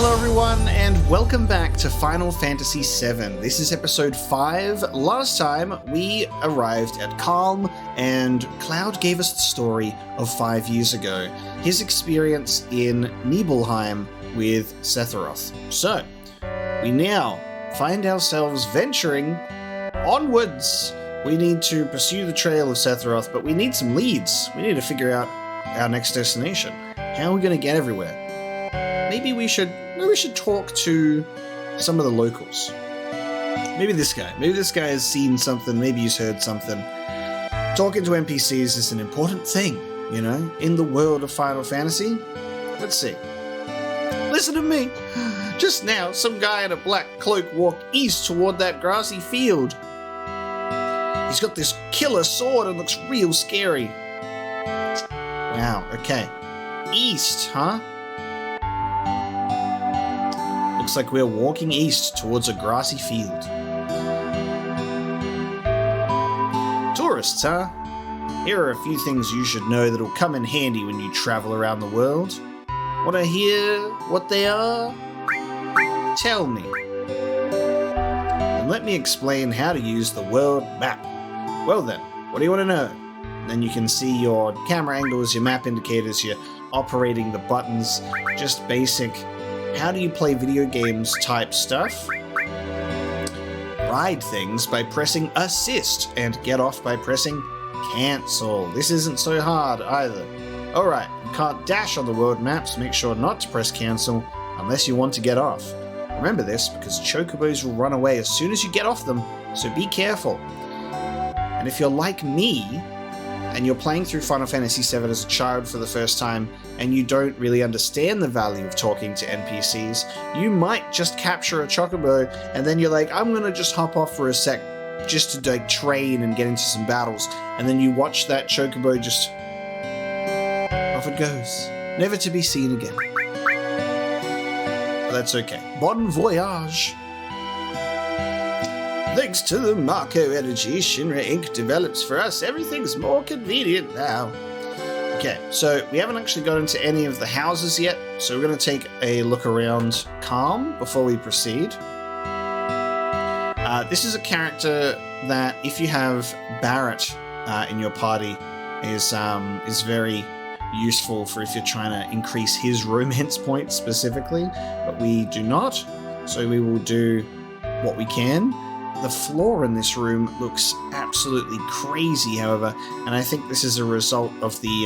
Hello everyone, and welcome back to Final Fantasy VII. This is episode 5. Last time, we arrived at Calm, and Cloud gave us the story of 5 years ago. His experience in Nibelheim with Sephiroth. So, we now find ourselves venturing onwards. We need to pursue the trail of Sephiroth, but we need some leads. We need to figure out our next destination. How are we going to get everywhere? Maybe we should talk to some of the locals. Maybe this guy. Maybe this guy has seen something. Maybe he's heard something. Talking to NPCs is an important thing, you know, in the world of Final Fantasy. Let's see. Listen to me. Just now, some guy in a black cloak walked east toward that grassy field. He's got this killer sword and looks real scary. Wow, okay. East, huh? Looks like we're walking east towards a grassy field. Tourists, huh? Here are a few things you should know that'll come in handy when you travel around the world. Want to hear what they are? Tell me. And let me explain how to use the world map. Well then, what do you want to know? Then you can see your camera angles, your map indicators, your operating the buttons, just basic how do you play video games type stuff. Ride things by pressing assist and get off by pressing cancel. This isn't so hard either. Alright, you can't dash on the world maps, make sure not to press cancel unless you want to get off. Remember this because chocobos will run away as soon as you get off them, so be careful. And if you're like me, and you're playing through Final Fantasy VII as a child for the first time, and you don't really understand the value of talking to NPCs, you might just capture a chocobo, and then you're like, I'm gonna just hop off for a sec, just to like train and get into some battles, and then you watch that chocobo just off it goes, never to be seen again. But that's okay. Bon voyage! Thanks to the Marco energy Shinra Inc. develops for us, everything's more convenient now. Okay, so we haven't actually got into any of the houses yet, so we're going to take a look around Calm before we proceed. This is a character that, if you have Barrett in your party, is very useful for if you're trying to increase his romance points specifically, but we do not, so we will do what we can. The floor in this room looks absolutely crazy, however, and I think this is a result of the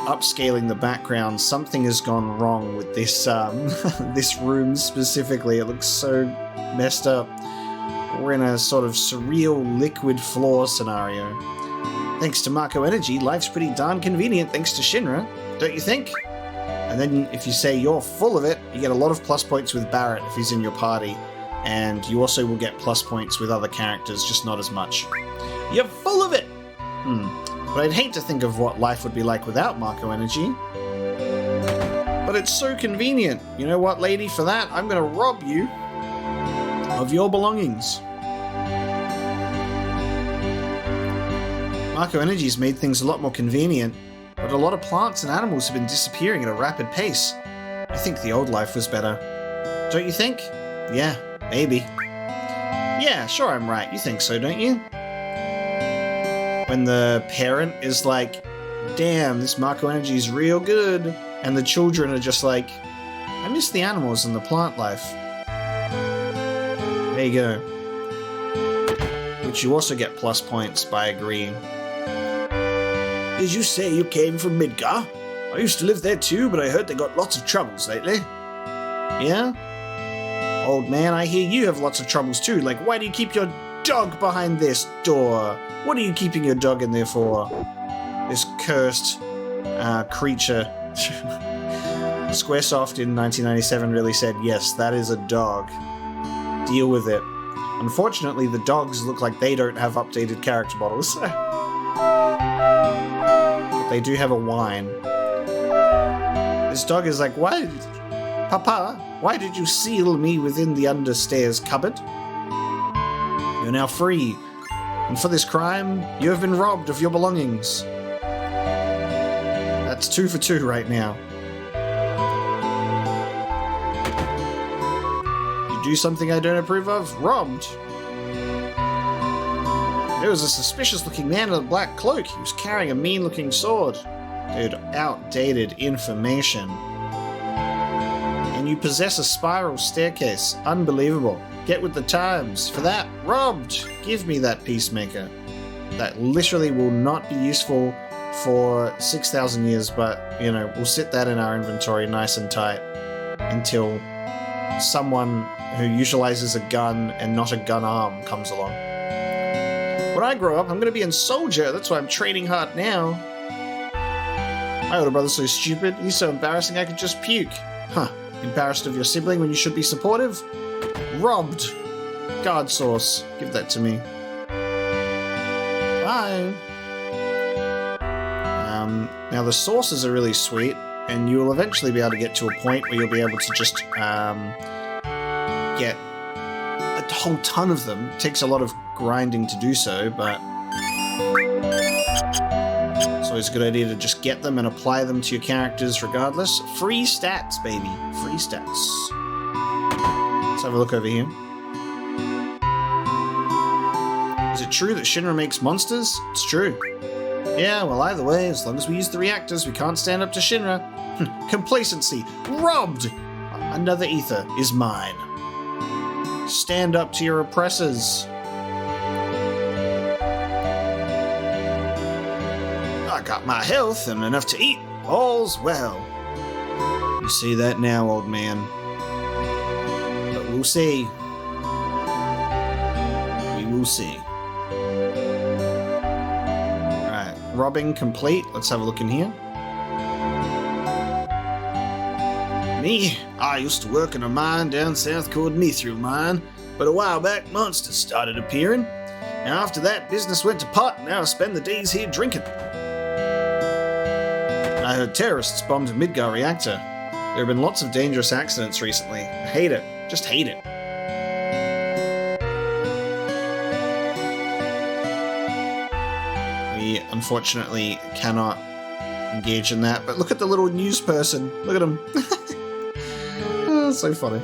upscaling the background. Something has gone wrong with this this room specifically. It looks so messed up. We're in a sort of surreal liquid floor scenario. Thanks to Marco Energy, life's pretty darn convenient thanks to Shinra, don't you think? And then if you say you're full of it, you get a lot of plus points with Barrett if he's in your party. And you also will get plus points with other characters, just not as much. You're full of it! But I'd hate to think of what life would be like without Marco Energy. But it's so convenient. You know what, lady? For that, I'm going to rob you of your belongings. Marco Energy's made things a lot more convenient, but a lot of plants and animals have been disappearing at a rapid pace. I think the old life was better. Don't you think? Yeah. Maybe. Yeah, sure I'm right. You think so, don't you? When the parent is like, damn, this Marco Energy is real good, and the children are just like, I miss the animals and the plant life. There you go. Which you also get plus points by agreeing. Did you say you came from Midgar? I used to live there too, but I heard they got lots of troubles lately. Yeah? Old man, I hear you have lots of troubles too. Like, why do you keep your dog behind this door? What are you keeping your dog in there for? This cursed creature. Squaresoft in 1997 really said, yes, that is a dog. Deal with it. Unfortunately, the dogs look like they don't have updated character models. But they do have a whine. This dog is like, why? Papa, why did you seal me within the understairs cupboard? You're now free, and for this crime, you have been robbed of your belongings. That's 2 for 2 right now. do something I don't approve of? Robbed. There was a suspicious-looking man in a black cloak. He was carrying a mean-looking sword. Dude, outdated information. And you possess a spiral staircase. Unbelievable. Get with the times. For that, robbed. Give me that peacemaker. That literally will not be useful for 6,000 years, but, you know, we'll sit that in our inventory nice and tight until someone who utilizes a gun and not a gun arm comes along. When I grow up, I'm going to be a soldier. That's why I'm training hard now. My older brother's so stupid. He's so embarrassing I could just puke. Huh. Embarrassed of your sibling when you should be supportive? Robbed. Guard source. Give that to me. Bye. Now the sources are really sweet, and you will eventually be able to get to a point where you'll be able to just get a whole ton of them. It takes a lot of grinding to do so, but it's always a good idea to just get them and apply them to your characters regardless. Free stats, baby. Free stats. Let's have a look over here. Is it true that Shinra makes monsters? It's true. Yeah, well, either way, as long as we use the reactors, we can't stand up to Shinra. Complacency. Robbed! Another ether is mine. Stand up to your oppressors. I got my health and enough to eat. All's well. You see that now, old man. But we'll see. We will see. Alright, robbing complete. Let's have a look in here. Me? I used to work in a mine down south called Mithril Mine, but a while back monsters started appearing. Now after that, business went to pot, and now I spend the days here drinking. I heard terrorists bombed a Midgar reactor. There have been lots of dangerous accidents recently. I hate it. Just hate it. We unfortunately cannot engage in that, but look at the little news person. Look at him. Oh, so funny.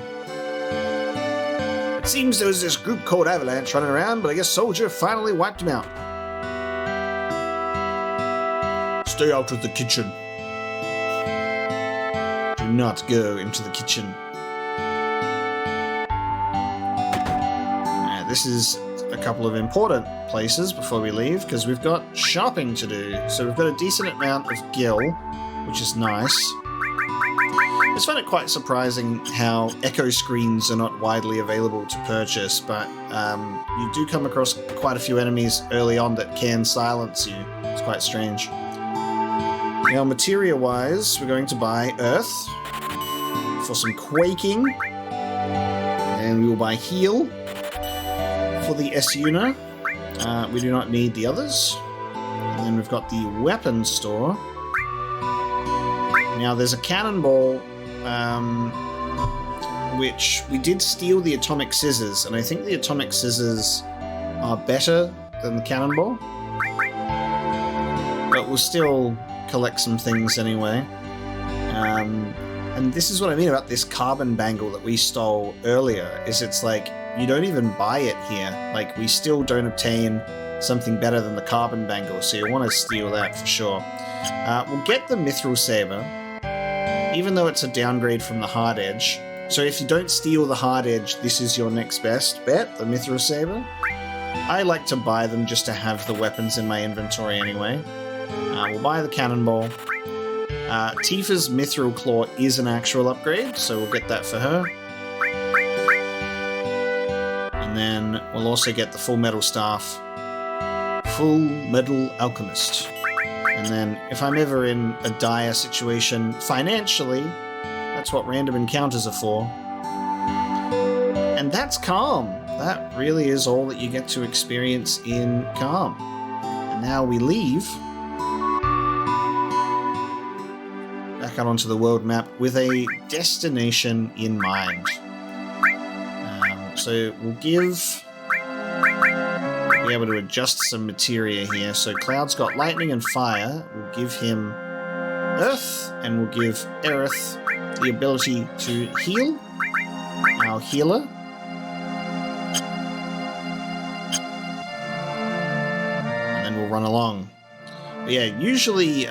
It seems there was this group called Avalanche running around, but I guess Soldier finally wiped them out. Stay out of the kitchen. Do not go into the kitchen. This is a couple of important places before we leave, because we've got shopping to do. So we've got a decent amount of gil, which is nice. I just find it quite surprising how echo screens are not widely available to purchase, but you do come across quite a few enemies early on that can silence you. It's quite strange. Now, materia-wise, we're going to buy Earth for some quaking, and we will buy Heal for the Esuna. We do not need the others. And then we've got the weapon store. Now, there's a cannonball, which we did steal the atomic scissors, and I think the atomic scissors are better than the cannonball. But we'll still collect some things anyway. And this is what I mean about this carbon bangle that we stole earlier, is it's like, you don't even buy it here. Like, we still don't obtain something better than the carbon bangle, so you want to steal that for sure. We'll get the Mithril Saber, even though it's a downgrade from the Hard Edge. So if you don't steal the Hard Edge, this is your next best bet, the Mithril Saber. I like to buy them just to have the weapons in my inventory anyway. We'll buy the cannonball. Tifa's Mithril Claw is an actual upgrade, so we'll get that for her. And then we'll also get the Full Metal Staff. Full Metal Alchemist. And then if I'm ever in a dire situation financially, that's what random encounters are for. And that's Calm. That really is all that you get to experience in Calm. And now we leave back out onto the world map with a destination in mind. So we'll be able to adjust some materia here. So Cloud's got lightning and fire. We'll give him earth, and we'll give Aerith the ability to heal, our healer. run along. But yeah, usually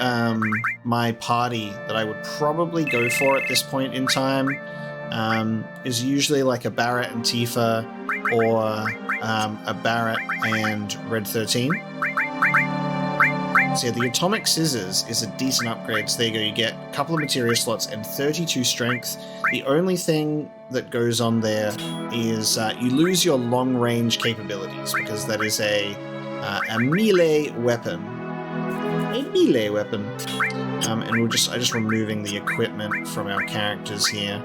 my party that I would probably go for at this point in time is usually like a Barret and Tifa, or a Barret and Red 13. So yeah, the Atomic Scissors is a decent upgrade. So there you go, you get a couple of materia slots and 32 strength. The only thing that goes on there is you lose your long-range capabilities, because that is a melee weapon. A melee weapon. And I'm just removing the equipment from our characters here.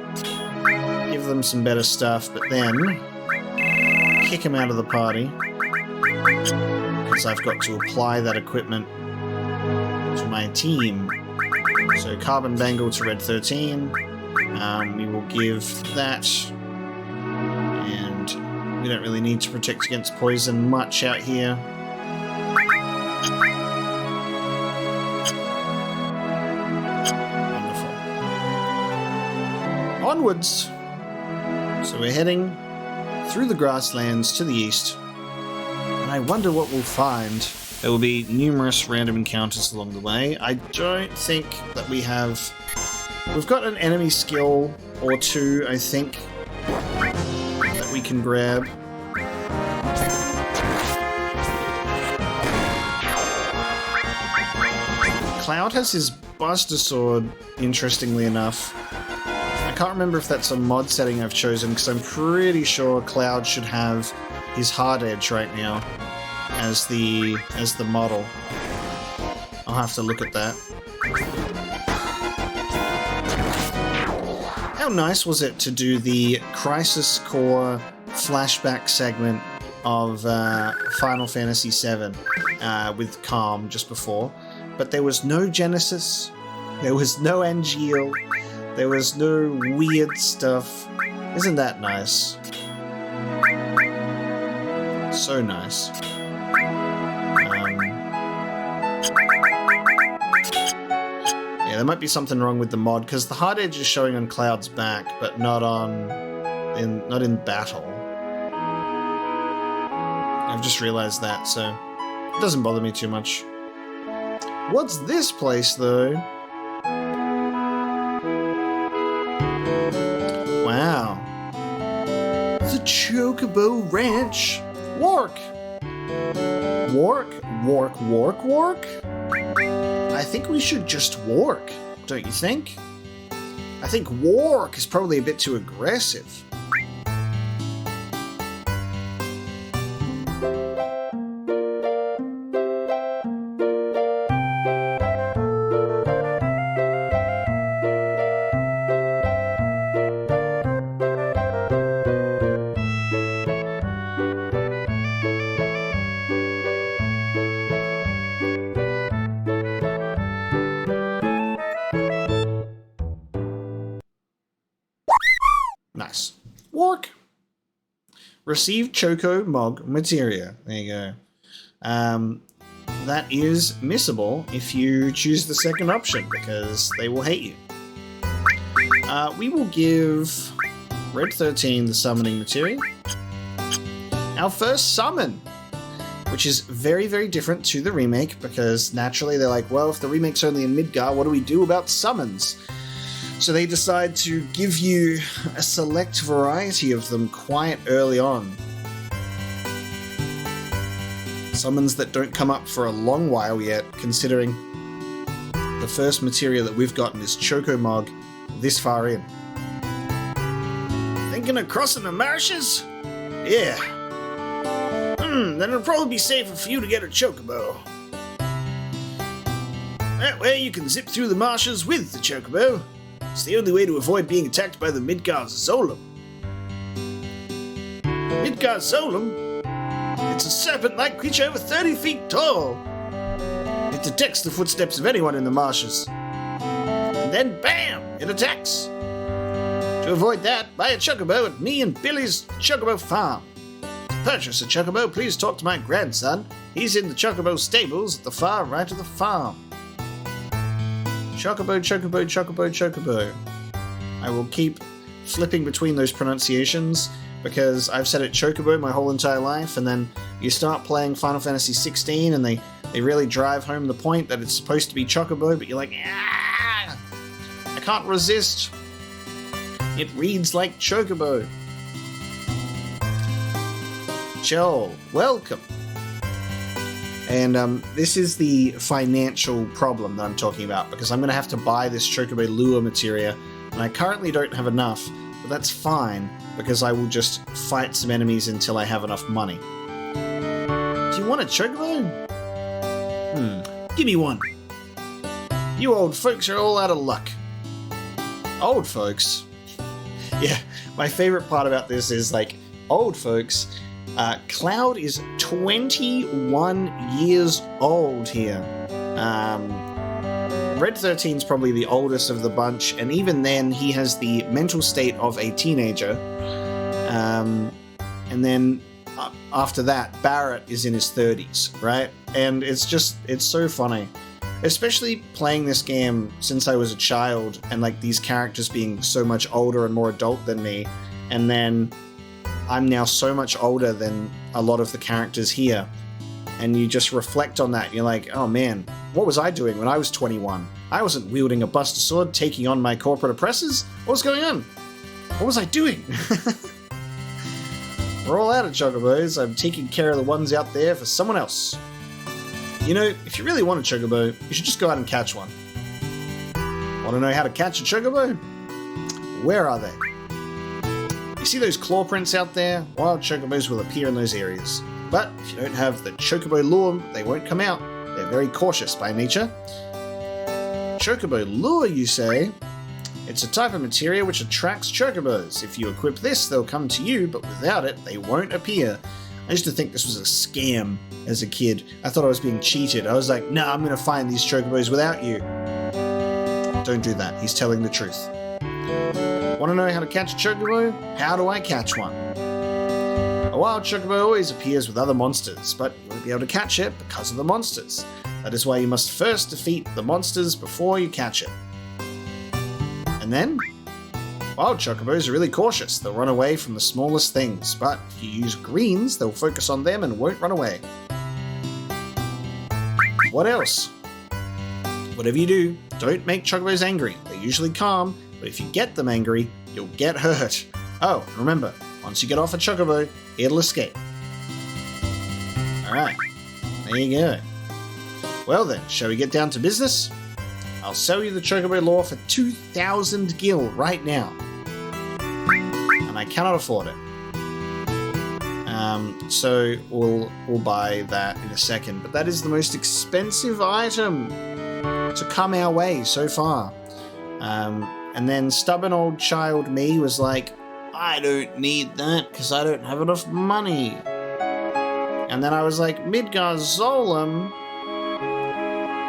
Give them some better stuff, but then kick them out of the party, because I've got to apply that equipment to my team. So Carbon Bangle to Red 13. We will give that, and we don't really need to protect against poison much out here. Wonderful. Onwards. So we're heading through the grasslands to the east, and I wonder what we'll find. There will be numerous random encounters along the way. I don't think that we have... We've got an enemy skill or two, I think, that we can grab. Cloud has his Buster Sword, interestingly enough. I can't remember if that's a mod setting I've chosen, because I'm pretty sure Cloud should have his Hard Edge right now as the model. I'll have to look at that. How nice was it to do the Crisis Core flashback segment of Final Fantasy VII with Calm just before, but there was no Genesis, there was no Angeal, there was no weird stuff. Isn't that nice? So nice. Yeah, there might be something wrong with the mod, because the Hard Edge is showing on Cloud's back, but not in battle. I've just realized that, so it doesn't bother me too much. What's this place, though? Wow. The Chocobo Ranch. Wark. Wark? I think we should just Wark, don't you think? I think Wark is probably a bit too aggressive. Nice. Wark. Receive Choco Mog Materia. There you go. That is missable if you choose the second option, because they will hate you. We will give Red 13 the summoning materia. Our first summon, which is very, very different to the remake, because naturally they're like, well, if the remake's only in Midgar, what do we do about summons? So they decide to give you a select variety of them quite early on. Summons that don't come up for a long while yet, considering the first materia that we've gotten is Chocomog this far in. Thinking of crossing the marshes? Yeah. Then it'll probably be safer for you to get a Chocobo. That way you can zip through the marshes with the Chocobo. It's the only way to avoid being attacked by the Midgar Zolom. Midgar Zolom? It's a serpent-like creature over 30 feet tall. It detects the footsteps of anyone in the marshes. And then, bam! It attacks. To avoid that, buy a Chocobo at me and Billy's Chocobo Farm. To purchase a Chocobo, please talk to my grandson. He's in the Chocobo stables at the far right of the farm. Chocobo, Chocobo, Chocobo, Chocobo. I will keep flipping between those pronunciations, because I've said it Chocobo my whole entire life, and then you start playing Final Fantasy 16 and they They really drive home the point that it's supposed to be Chocobo, but you're like, ah, I can't resist. It reads like Chocobo. Joel, welcome. And this is the financial problem that I'm talking about, because I'm going to have to buy this Chocobo lure materia, and I currently don't have enough, but that's fine, because I will just fight some enemies until I have enough money. Do you want a Chocobo? Give me one. You old folks are all out of luck. Old folks? Yeah, my favorite part about this is, like, old folks. Cloud is 21 years old here. Red 13's probably the oldest of the bunch, and even then he has the mental state of a teenager. And then after that, Barrett is in his 30s, right? And it's so funny. Especially playing this game since I was a child, and like these characters being so much older and more adult than me, and then I'm now so much older than a lot of the characters here, and you just reflect on that. You're like, oh man, what was I doing when I was 21? I wasn't wielding a Buster Sword, taking on my corporate oppressors. What was going on? What was I doing? We're all out of Chocobos. I'm taking care of the ones out there for someone else. You know, if you really want a Chocobo, you should just go out and catch one. Want to know how to catch a Chocobo? Where are they? You see those claw prints out there? Wild Chocobos will appear in those areas. But if you don't have the Chocobo lure, they won't come out. They're very cautious by nature. Chocobo lure, you say? It's a type of materia which attracts Chocobos. If you equip this, they'll come to you, but without it, they won't appear. I used to think this was a scam as a kid. I thought I was being cheated. I was like, no, I'm going to find these Chocobos without you. Don't do that. He's telling the truth. Want to know how to catch a Chocobo? How do I catch one? A wild Chocobo always appears with other monsters, but you won't be able to catch it because of the monsters. That is why you must first defeat the monsters before you catch it. And then, wild Chocobos are really cautious. They'll run away from the smallest things, but if you use greens, they'll focus on them and won't run away. What else? Whatever you do, don't make Chocobos angry. They're usually calm, but if you get them angry, you'll get hurt. Oh, remember, once you get off a Chocobo, it'll escape. Alright, there you go. Well then, shall we get down to business? I'll sell you the Chocobo lore for 2,000 gil right now. And I cannot afford it. So we'll buy that in a second. But that is the most expensive item to come our way so far. And then stubborn old child me was like, I don't need that because I don't have enough money. And then I was like, Midgar Zolom,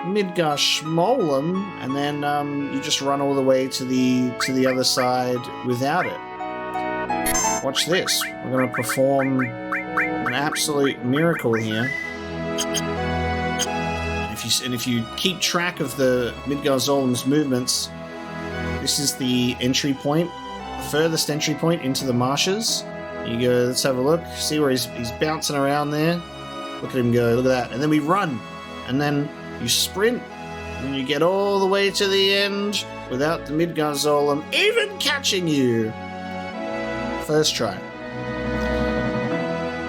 Midgar Schmolem, and then you just run all the way to the other side without it. Watch this. We're going to perform an absolute miracle here. And if you keep track of the Midgar Zolem's movements, this is the entry point, furthest entry point into the marshes. You go, let's have a look, see where he's bouncing around there. Look at him go, look at that. And then we run, and then you sprint, and you get all the way to the end without the Midgar Zolem even catching you. First try.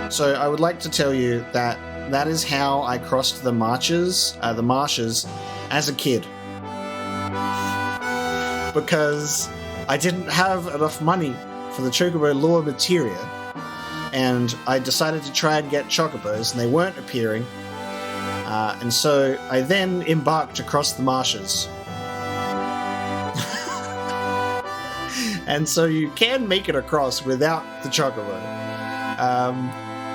So I would like to tell you that that is how I crossed the marshes as a kid. Because I didn't have enough money for the Chocobo lure materia, and I decided to try and get Chocobos, and they weren't appearing. And so I then embarked across the marshes. And so you can make it across without the Chocobo.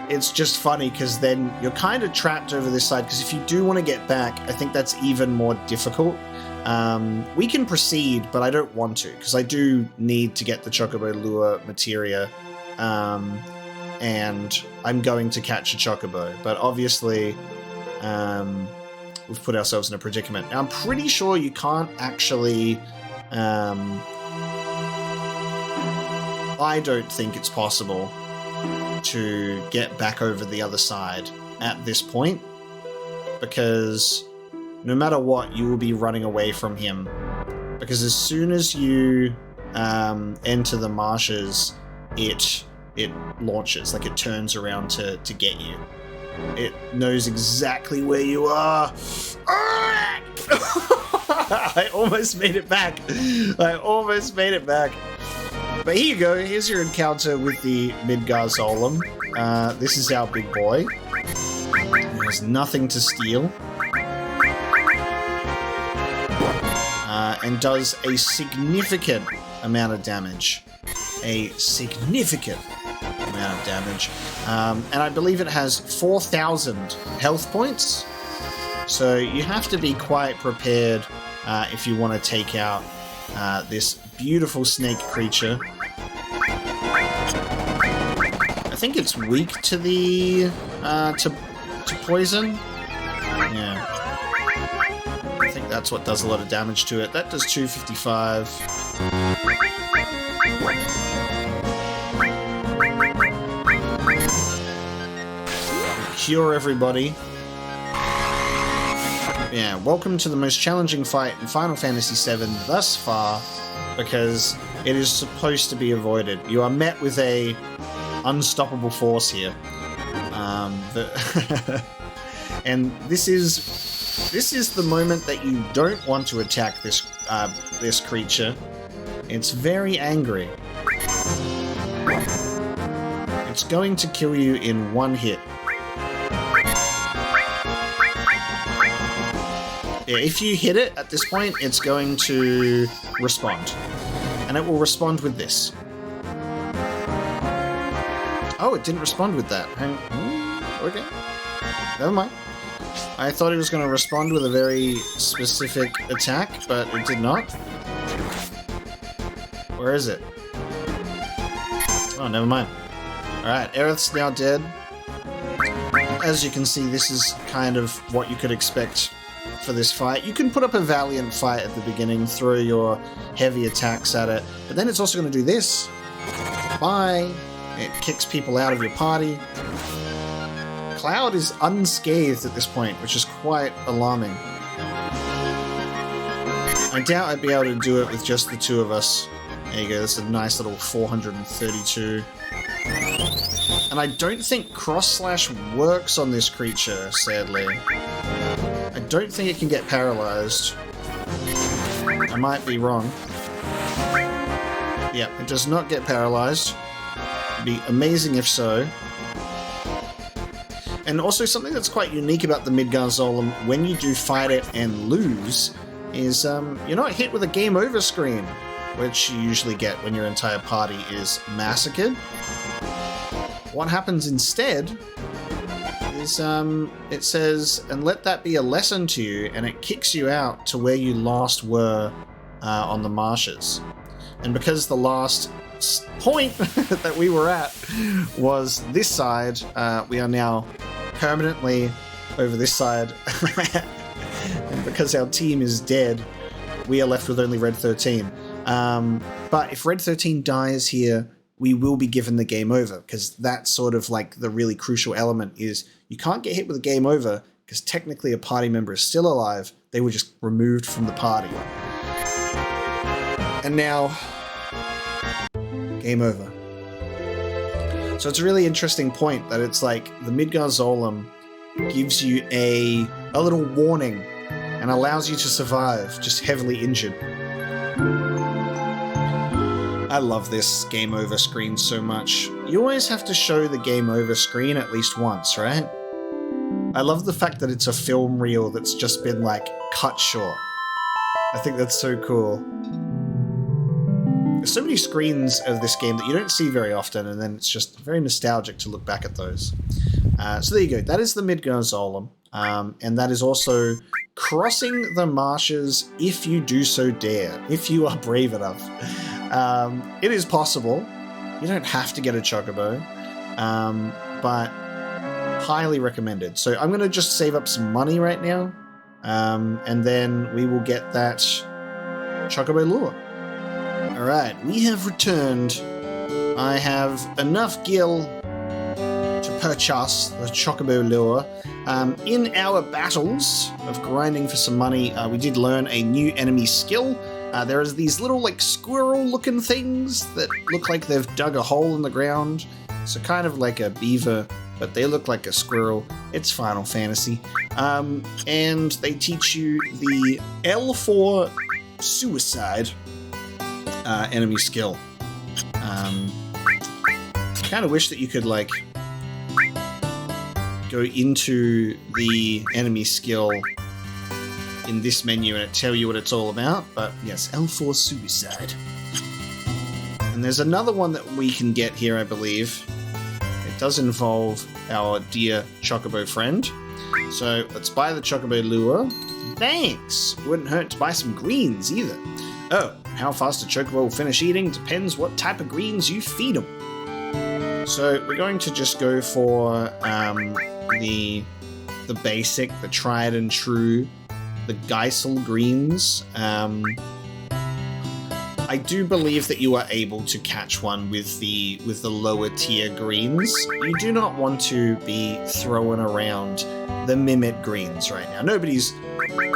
It's just funny because then you're kind of trapped over this side, because if you do want to get back, I think that's even more difficult. We can proceed, but I don't want to, because I do need to get the Chocobo lure materia, and I'm going to catch a Chocobo, but obviously we've put ourselves in a predicament. Now, I'm pretty sure you can't actually... I don't think it's possible to get back over the other side at this point. because no matter what, you will be running away from him. Because as soon as you enter the marshes, it launches, like it turns around to get you. It knows exactly where you are. I almost made it back. But here you go. Here's your encounter with the Midgar Zolom. This is our big boy. There's nothing to steal. And does a significant amount of damage. And I believe it has 4,000 health points. So you have to be quite prepared if you want to take out this beautiful snake creature. I think it's weak to the to poison. Yeah. I think that's what does a lot of damage to it. That does 255. Cure everybody. Yeah, welcome to the most challenging fight in Final Fantasy VII thus far, because it is supposed to be avoided. You are met with a unstoppable force here. And this is the moment that you don't want to attack this this creature. It's very angry. It's going to kill you in one hit. Yeah, if you hit it at this point, it's going to respond. And it will respond with this. Oh, it didn't respond with that. Okay. Never mind. I thought it was going to respond with a very specific attack, but it did not. Where is it? Oh, never mind. Alright, Aerith's now dead. As you can see, this is kind of what you could expect for this fight. You can put up a valiant fight at the beginning, throw your heavy attacks at it, but then it's also going to do this. Bye! It kicks people out of your party. Cloud is unscathed at this point, which is quite alarming. I doubt I'd be able to do it with just the two of us. There you go, that's a nice little 432. And I don't think cross-slash works on this creature, sadly. I don't think it can get paralyzed. I might be wrong. Yeah, it does not get paralyzed. It'd be amazing if so. And also something that's quite unique about the Midgar Zolom, when you do fight it and lose, is you're not hit with a game over screen, which you usually get when your entire party is massacred. What happens instead is it says, and let that be a lesson to you, and it kicks you out to where you last were on the Marshes. And because the last point that we were at was this side, we are now permanently over this side. And because our team is dead, we are left with only Red 13. But if Red 13 dies here, we will be given the game over, because that's sort of like the really crucial element is you can't get hit with a game over because technically a party member is still alive. They were just removed from the party. And now, game over. So it's a really interesting point that it's like the Midgar Zolom gives you a little warning and allows you to survive, just heavily injured. I love this game over screen so much. You always have to show the game over screen at least once, right? I love the fact that it's a film reel that's just been like cut short. I think that's so cool. There's so many screens of this game that you don't see very often, and then it's just very nostalgic to look back at those. So there you go. That is the Midgar Zolom, and that is also crossing the marshes if you do so dare, if you are brave enough. It is possible. You don't have to get a Chocobo, but highly recommended. So I'm going to just save up some money right now, and then we will get that Chocobo lure. Alright, we have returned. I have enough gil to purchase the Chocobo lure. In our battles of grinding for some money, we did learn a new enemy skill. There is these little like squirrel-looking things that look like they've dug a hole in the ground. So kind of like a beaver, but they look like a squirrel. It's Final Fantasy. And they teach you the L4 Suicide enemy skill. Kind of wish that you could like go into the enemy skill in this menu and it tell you what it's all about, but yes, L4 Suicide. And there's another one that we can get here, I believe. It does involve our dear Chocobo friend. So let's buy the Chocobo lure. Thanks! Wouldn't hurt to buy some greens either. Oh, how fast a Chocobo will finish eating depends what type of greens you feed them. So we're going to just go for the basic, the tried and true, the Geisel greens. I do believe that you are able to catch one with the lower tier greens. You do not want to be throwing around the Mimit greens right now. Nobody's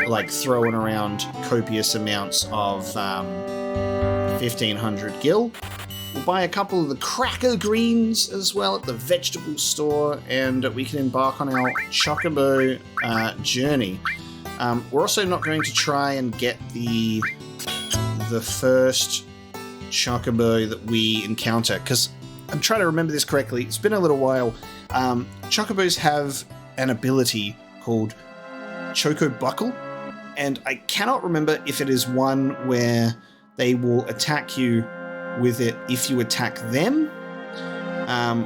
like throwing around copious amounts of 1500 gil. We'll buy a couple of the cracker greens as well at the vegetable store, and we can embark on our Chocobo journey. We're also not going to try and get the first Chocobo that we encounter, because I'm trying to remember this correctly. It's been a little while. Chocobos have an ability called Choco Buckle, and I cannot remember if it is one where they will attack you with it if you attack them,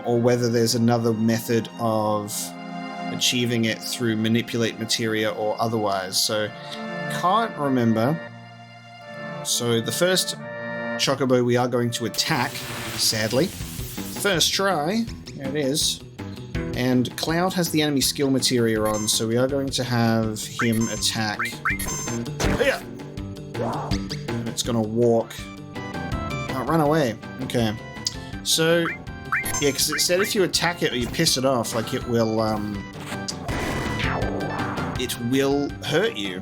or whether there's another method of achieving it through manipulate materia or otherwise. So can't remember. So the first Chocobo we are going to attack, sadly. First try, there it is. And Cloud has the enemy skill materia on, so we are going to have him attack. Yeah. And it's gonna walk. Oh, run away. Okay. So yeah, because it said if you attack it or you piss it off, like it will hurt you.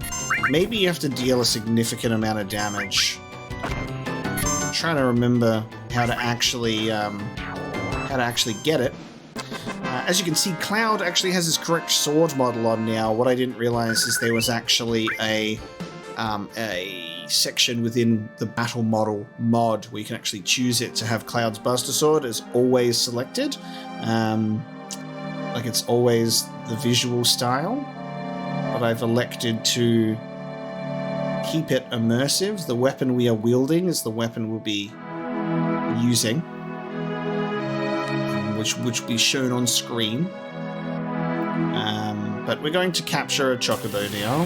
Maybe you have to deal a significant amount of damage. I'm trying to remember how to actually get it. As you can see, Cloud actually has his correct sword model on now. What I didn't realize is there was actually a section within the battle model mod where you can actually choose it to have Cloud's Buster Sword as always selected. Like it's always the visual style. But I've elected to keep it immersive. The weapon we are wielding is the weapon we'll be using, which will be shown on screen. But we're going to capture a Chocobo now.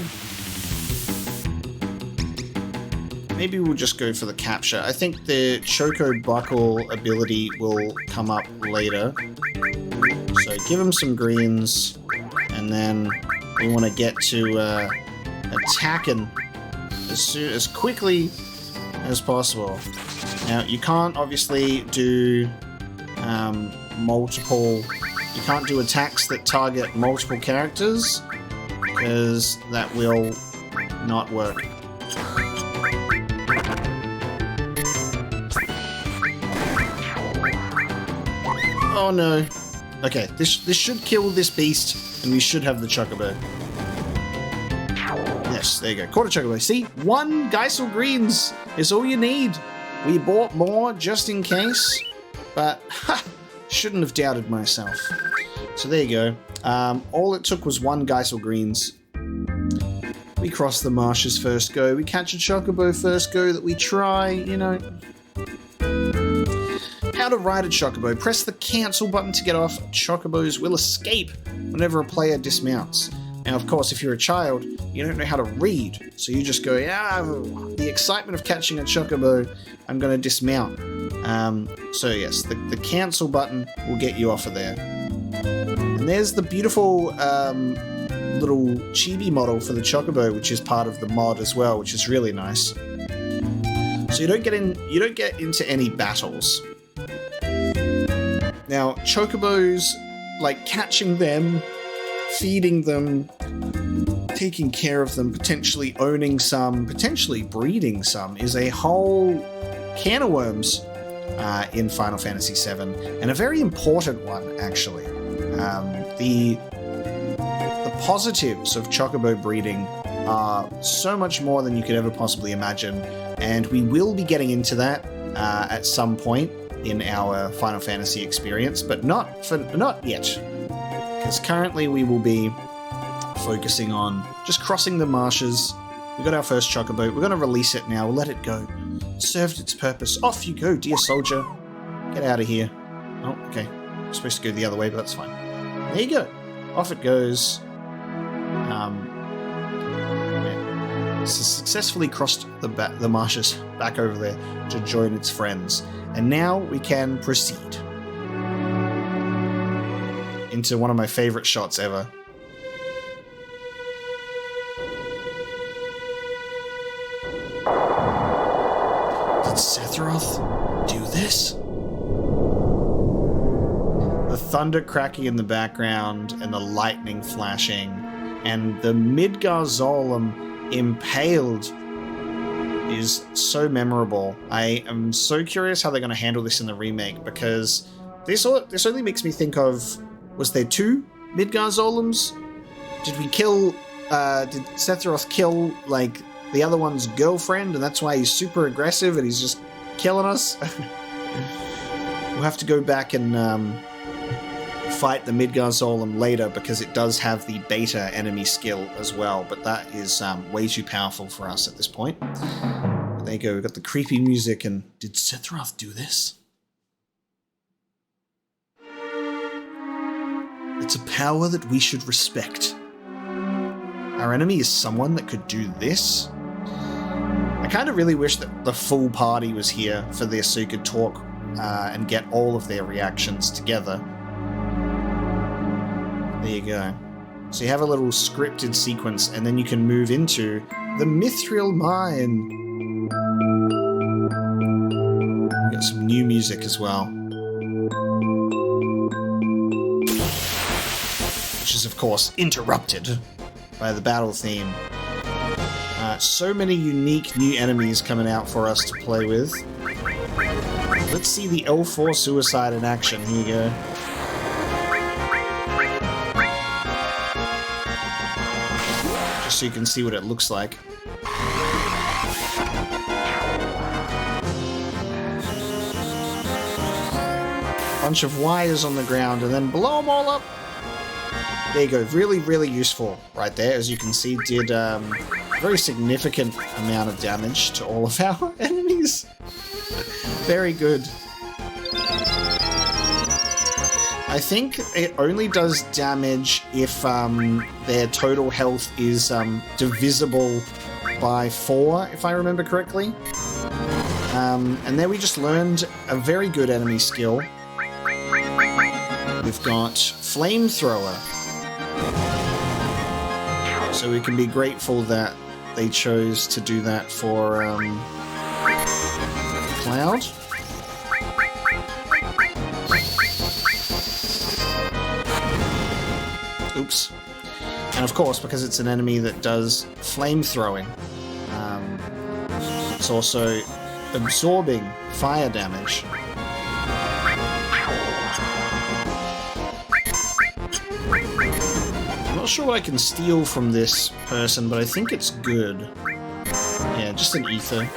Maybe we'll just go for the capture. I think the Choco Buckle ability will come up later. So give him some greens, and then we want to get to attacking as quickly as possible. Now, you can't obviously do you can't do attacks that target multiple characters, because that will not work. Oh no. Okay, this should kill this beast, and we should have the Chocobo. Yes, there you go. Quarter Chocobo. See? 1 Geisel Greens is all you need. We bought more just in case, but shouldn't have doubted myself. So there you go. All it took was 1 Geisel Greens. We cross the marshes first go. We catch a Chocobo first go that we try, you know. How to ride a Chocobo. Press the cancel button to get off. Chocobos will escape whenever a player dismounts. Now, of course, if you're a child, you don't know how to read, so you just go, the excitement of catching a Chocobo, I'm going to dismount. So yes, the cancel button will get you off of there. And there's the beautiful little chibi model for the Chocobo, which is part of the mod as well, which is really nice. So you don't get into any battles. Now, Chocobos, like catching them, feeding them, taking care of them, potentially owning some, potentially breeding some, is a whole can of worms in Final Fantasy VII, and a very important one, actually. The positives of Chocobo breeding are so much more than you could ever possibly imagine, and we will be getting into that at some point in our Final Fantasy experience, but not yet, because currently we will be focusing on just crossing the marshes. We got our first Chocobo. We're going to release it now. We'll let it go. It served its purpose. Off you go, dear soldier. Get out of here. Oh, okay. I'm supposed to go the other way, but that's fine. There you go. Off it goes. So successfully crossed the marshes back over there to join its friends. And now we can proceed into one of my favorite shots ever. Did Sephiroth do this? The thunder cracking in the background and the lightning flashing and the Midgar Zolom impaled is so memorable. I am so curious how they're going to handle this in the remake, because this only makes me think of, was there 2 Midgar Zoloms? Did Sephiroth kill, like, the other one's girlfriend, and that's why he's super aggressive and he's just killing us? We'll have to go back and fight the Midgar Zolom later, because it does have the beta enemy skill as well, but that is way too powerful for us at this point. But there you go, we've got the creepy music, and did Sephiroth do this? It's a power that we should respect. Our enemy is someone that could do this? I kind of really wish that the full party was here for this so you could talk and get all of their reactions together. There you go. So you have a little scripted sequence, and then you can move into the Mithril Mine. We got some new music as well, which is of course interrupted by the battle theme. So many unique new enemies coming out for us to play with. Let's see the L4 suicide in action. Here you go. So you can see what it looks like. Bunch of wires on the ground, and then blow them all up. There you go. Really, really useful right there. As you can see, did a very significant amount of damage to all of our enemies. Very good. I think it only does damage if their total health is divisible by 4, if I remember correctly. And there we just learned a very good enemy skill. We've got Flamethrower. So we can be grateful that they chose to do that for Cloud. Oops. And of course, because it's an enemy that does flamethrowing, it's also absorbing fire damage. I'm not sure what I can steal from this person, but I think it's good. Yeah, just an ether.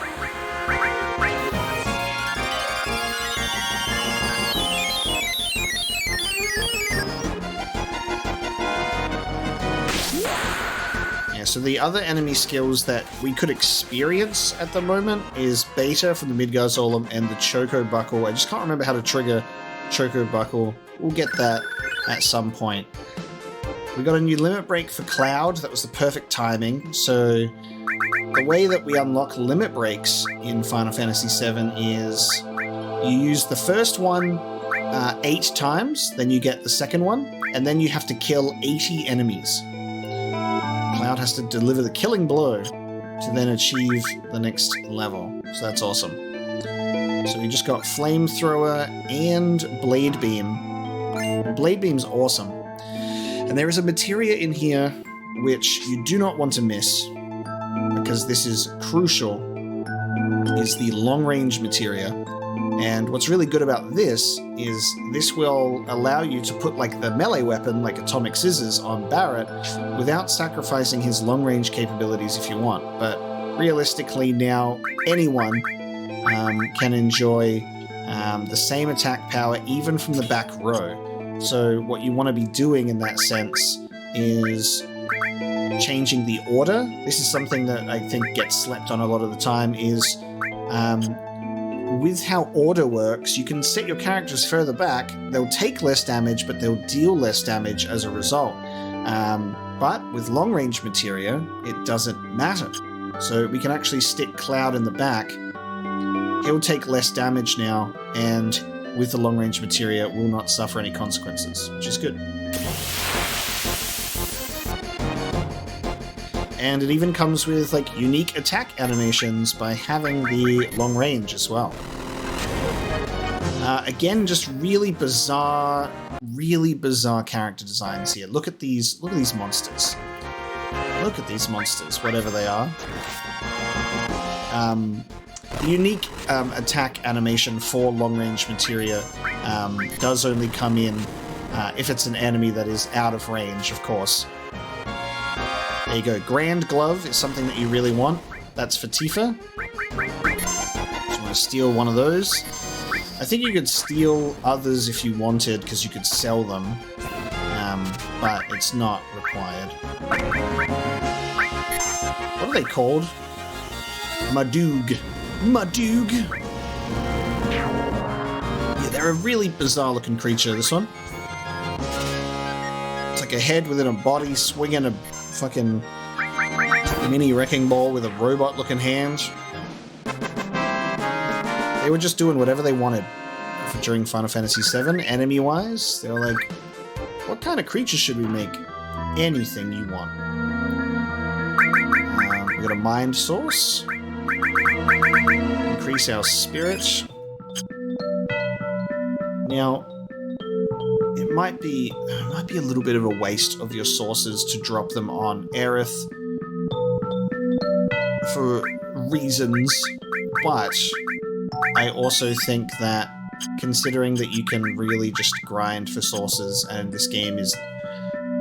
So the other enemy skills that we could experience at the moment is Beta from the Midgar Zolom and the Choco Buckle. I just can't remember how to trigger Choco Buckle. We'll get that at some point. We got a new limit break for Cloud. That was the perfect timing. So the way that we unlock limit breaks in Final Fantasy VII is you use the first one 8 times, then you get the second one, and then you have to kill 80 enemies. Cloud has to deliver the killing blow to then achieve the next level. So that's awesome. So we just got Flamethrower and Blade Beam Blade Beam's awesome. And there is a materia in here which you do not want to miss, because this is crucial, is the long-range materia. And what's really good about this is this will allow you to put like the melee weapon, like Atomic Scissors, on Barrett without sacrificing his long-range capabilities if you want. But realistically now, anyone can enjoy the same attack power even from the back row. So what you want to be doing in that sense is changing the order. This is something that I think gets slept on a lot of the time, is with how order works, you can set your characters further back. They'll take less damage, but they'll deal less damage as a result. But with long-range materia, it doesn't matter. So we can actually stick Cloud in the back. He'll take less damage now, and with the long-range materia, will not suffer any consequences, which is good. And it even comes with like unique attack animations by having the long range as well. Again, just really bizarre character designs here. Look at these monsters. Look at these monsters, whatever they are. The unique attack animation for long range materia does only come in if it's an enemy that is out of range, of course. There you go. Grand Glove is something that you really want. That's for Tifa. Just want to steal one of those. I think you could steal others if you wanted, because you could sell them. But it's not required. What are they called? Madoog. Madoog. Yeah, they're a really bizarre looking creature, this one. It's like a head within a body swinging a fucking mini wrecking ball with a robot-looking hand. They were just doing whatever they wanted during Final Fantasy VII, enemy-wise. They were like, what kind of creature should we make? Anything you want. We got a mind source. Increase our spirit. Now, it might be a little bit of a waste of your sources to drop them on Aerith for reasons, but I also think that considering that you can really just grind for sources and this game is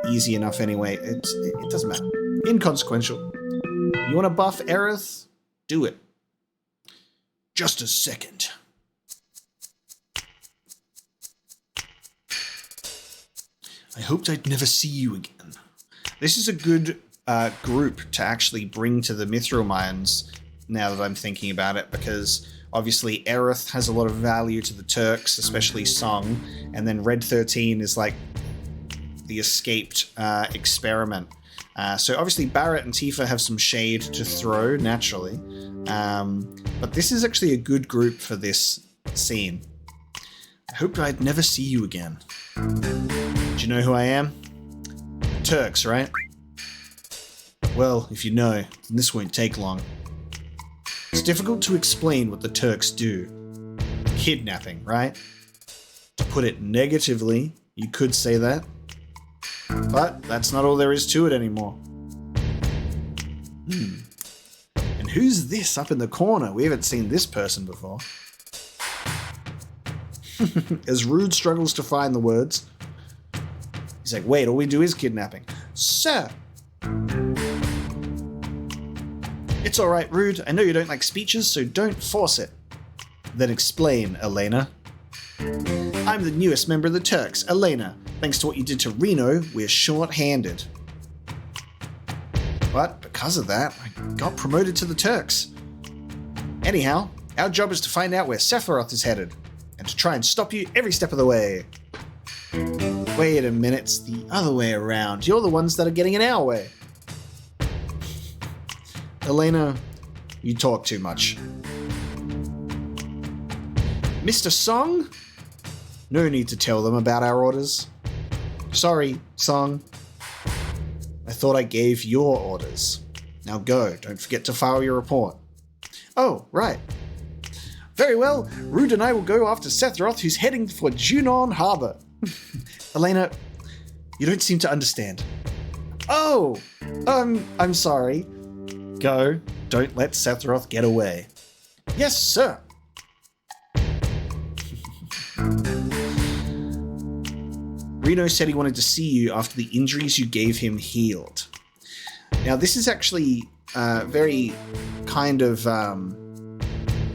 easy enough anyway, it doesn't matter. Inconsequential. You want to buff Aerith? Do it. Just a second. I hoped I'd never see you again. This is a good group to actually bring to the Mithril Mines, now that I'm thinking about it, because obviously Aerith has a lot of value to the Turks, especially Song, and then Red 13 is like the escaped experiment. So obviously Barrett and Tifa have some shade to throw, naturally, but this is actually a good group for this scene. I hoped I'd never see you again. Do you know who I am? Turks, right? Well, if you know, then this won't take long. It's difficult to explain what the Turks do. Kidnapping, right? To put it negatively, you could say that. But that's not all there is to it anymore. And who's this up in the corner? We haven't seen this person before. As Rude struggles to find the words, he's like, wait, all we do is kidnapping. Sir! It's alright, Rude. I know you don't like speeches, so don't force it. Then explain, Elena. I'm the newest member of the Turks, Elena. Thanks to what you did to Reno, we're short-handed. But because of that, I got promoted to the Turks. Anyhow, our job is to find out where Sephiroth is headed, and to try and stop you every step of the way. Wait a minute, it's the other way around. You're the ones that are getting in our way. Elena, you talk too much. Mr. Song? No need to tell them about our orders. Sorry, Song. I thought I gave your orders. Now go, don't forget to file your report. Oh, right. Very well, Rude and I will go after Sephiroth, who's heading for Junon Harbor. Elena, you don't seem to understand. Oh, I'm sorry. Go. Don't let Sephiroth get away. Yes, sir. Reno said he wanted to see you after the injuries you gave him healed. Now, this is actually very kind of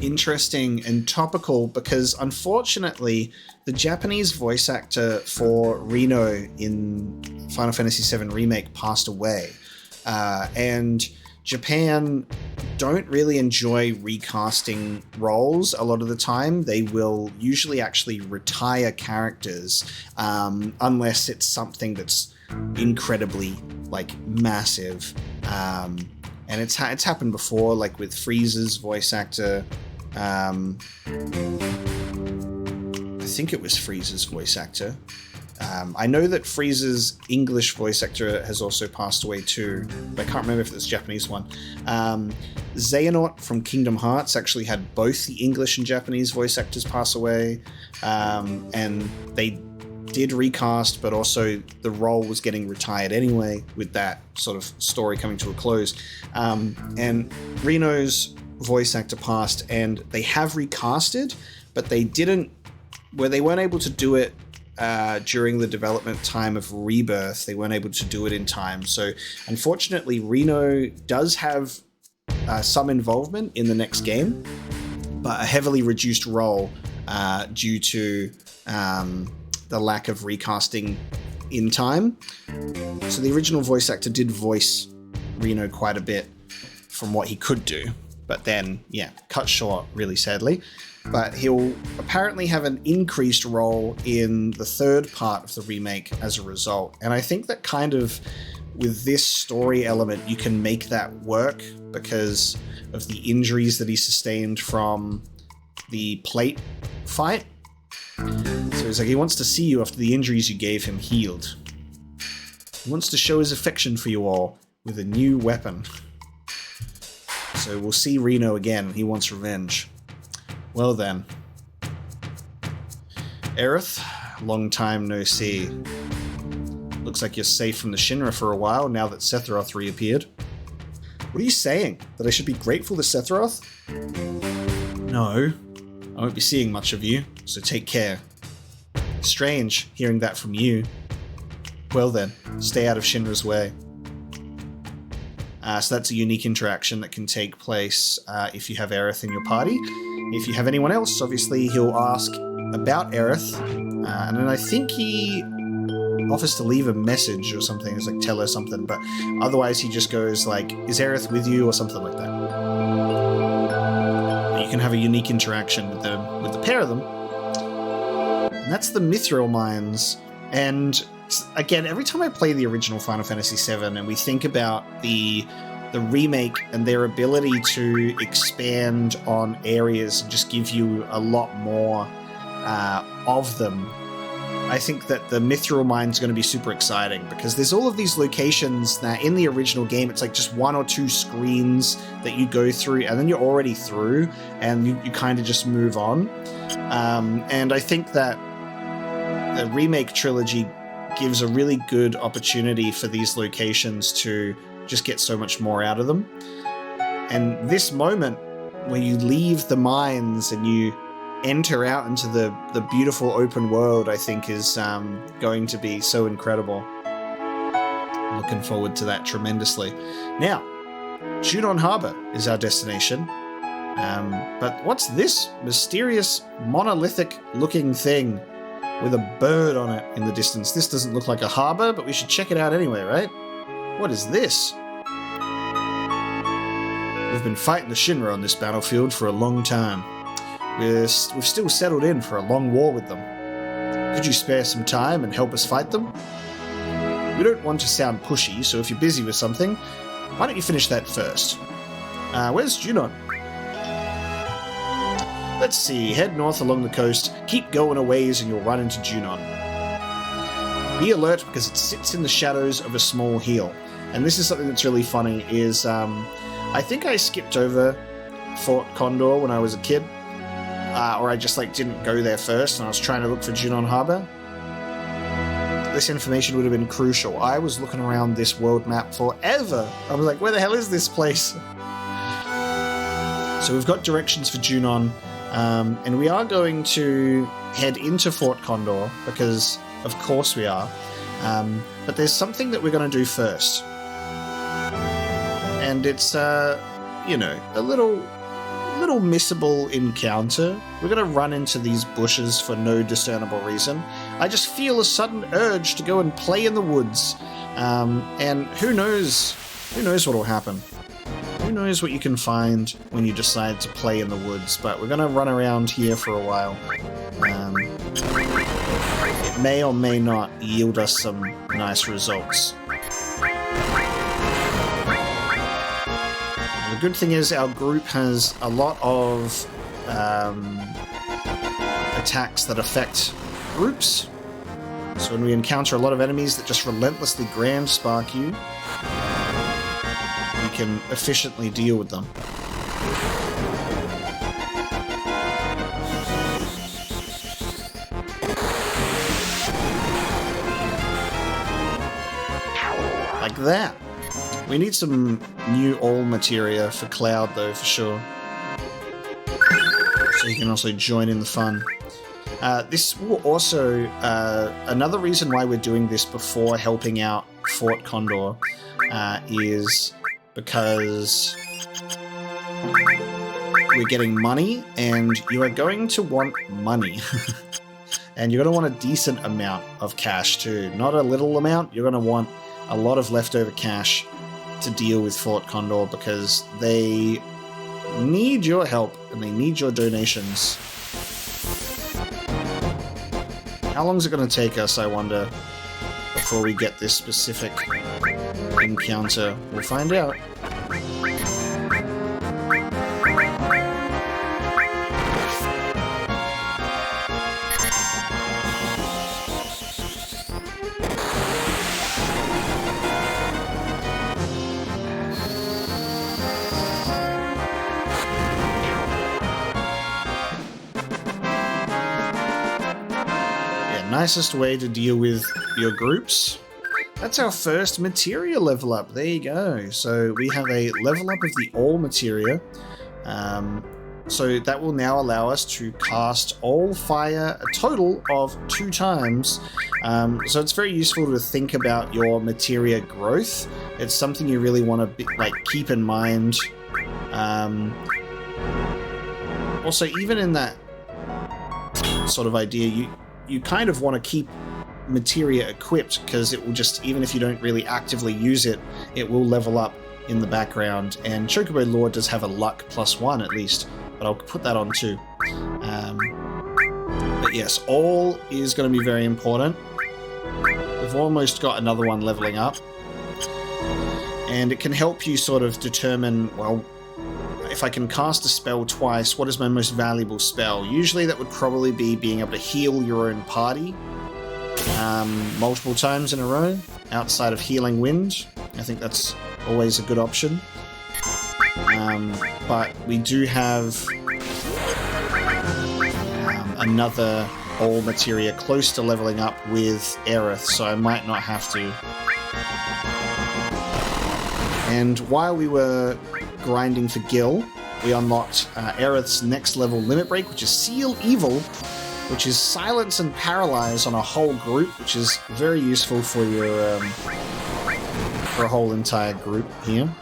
interesting and topical because, unfortunately, the Japanese voice actor for Reno in Final Fantasy VII Remake passed away. And Japan don't really enjoy recasting roles a lot of the time. They will usually actually retire characters unless it's something that's incredibly massive. And it's happened before, like with Frieza's voice actor. I think it was Frieza's voice actor. I know that Frieza's English voice actor has also passed away too, but I can't remember if it's a Japanese one. Xehanort from Kingdom Hearts actually had both the English and Japanese voice actors pass away, and they did recast, but also the role was getting retired anyway with that sort of story coming to a close. And Reno's voice actor passed, and they have recasted, but they weren't able to do it during the development time of Rebirth. They weren't able to do it in time. So unfortunately, Reno does have some involvement in the next game, but a heavily reduced role due to the lack of recasting in time. So the original voice actor did voice Reno quite a bit from what he could do, but then, cut short really sadly. But he'll apparently have an increased role in the third part of the remake as a result. And I think that kind of, with this story element, you can make that work because of the injuries that he sustained from the plate fight. So it's like he wants to see you after the injuries you gave him healed. He wants to show his affection for you all with a new weapon. So we'll see Reno again. He wants revenge. Well then. Aerith, long time no see. Looks like you're safe from the Shinra for a while now that Sephiroth reappeared. What are you saying? That I should be grateful to Sephiroth? No. I won't be seeing much of you, so take care. Strange, hearing that from you. Well then, stay out of Shinra's way. So that's a unique interaction that can take place if you have Aerith in your party. If you have anyone else, obviously he'll ask about Aerith, and then I think he offers to leave a message or something. It's like, tell her something, but otherwise he just goes like, is Aerith with you, or something like that. You can have a unique interaction with the pair of them. And that's the Mithril Mines. And again, every time I play the original Final Fantasy VII and we think about the remake and their ability to expand on areas and just give you a lot more of them, I think that the Mithril Mine is going to be super exciting because there's all of these locations that in the original game, it's like just one or two screens that you go through and then you're already through and you kind of just move on. And I think that the remake trilogy gives a really good opportunity for these locations to just get so much more out of them. And this moment where you leave the mines and you enter out into the beautiful open world, I think is going to be so incredible. Looking forward to that tremendously. Now, Junon Harbor is our destination. But what's this mysterious monolithic looking thing with a bird on it in the distance? This doesn't look like a harbor, but we should check it out anyway, right? What is this? We've been fighting the Shinra on this battlefield for a long time. We've still settled in for a long war with them. Could you spare some time and help us fight them? We don't want to sound pushy, so if you're busy with something, why don't you finish that first? Where's Junon? Let's see, head north along the coast, keep going a ways and you'll run into Junon. Be alert because it sits in the shadows of a small hill. And this is something that's really funny, is I think I skipped over Fort Condor when I was a kid. Or I just didn't go there first and I was trying to look for Junon Harbor. this information would have been crucial. I was looking around this world map forever. I was like, where the hell is this place? So we've got directions for Junon, and we are going to head into Fort Condor, because of course we are. But there's something that we're going to do first. And it's, you know, a little missable encounter. We're going to run into these bushes for no discernible reason. I just feel a sudden urge to go and play in the woods. And who knows what will happen. Who knows what you can find when you decide to play in the woods, but we're going to run around here for a while. It may or may not yield us some nice results. The good thing is our group has a lot of attacks that affect groups. So when we encounter a lot of enemies that just relentlessly grand spark you, we can efficiently deal with them. Like that. We need some new all materia for Cloud though, for sure. So you can also join in the fun. This will also, another reason why we're doing this before helping out Fort Condor is because we're getting money, and you are going to want money. And you're going to want a decent amount of cash too. Not a little amount, you're going to want a lot of leftover cash to deal with Fort Condor, because they need your help and they need your donations. How long is it going to take us, I wonder, before we get this specific encounter? We'll find out. Nicest way to deal with your groups. That's our first materia level up. There you go. So we have a level up of the all materia. So that will now allow us to cast all fire a total of 2 times. So it's very useful to think about your materia growth. It's something you really want to keep in mind. Also, even in that sort of idea, you kind of want to keep materia equipped, because it will just, even if you don't really actively use it, it will level up in the background. And Chocobo Lore does have a luck +1 at least, but I'll put that on too. But yes, all is going to be very important. We've almost got another one leveling up. And it can help you sort of determine, well, if I can cast a spell twice, what is my most valuable spell? Usually that would probably be being able to heal your own party multiple times in a row, outside of Healing Wind. I think that's always a good option. But we do have another all materia close to leveling up with Aerith, so I might not have to. And while we were grinding for Gil, we unlocked Aerith's next level limit break, which is Seal Evil, which is silence and paralyze on a whole group, which is very useful for your for a whole entire group here.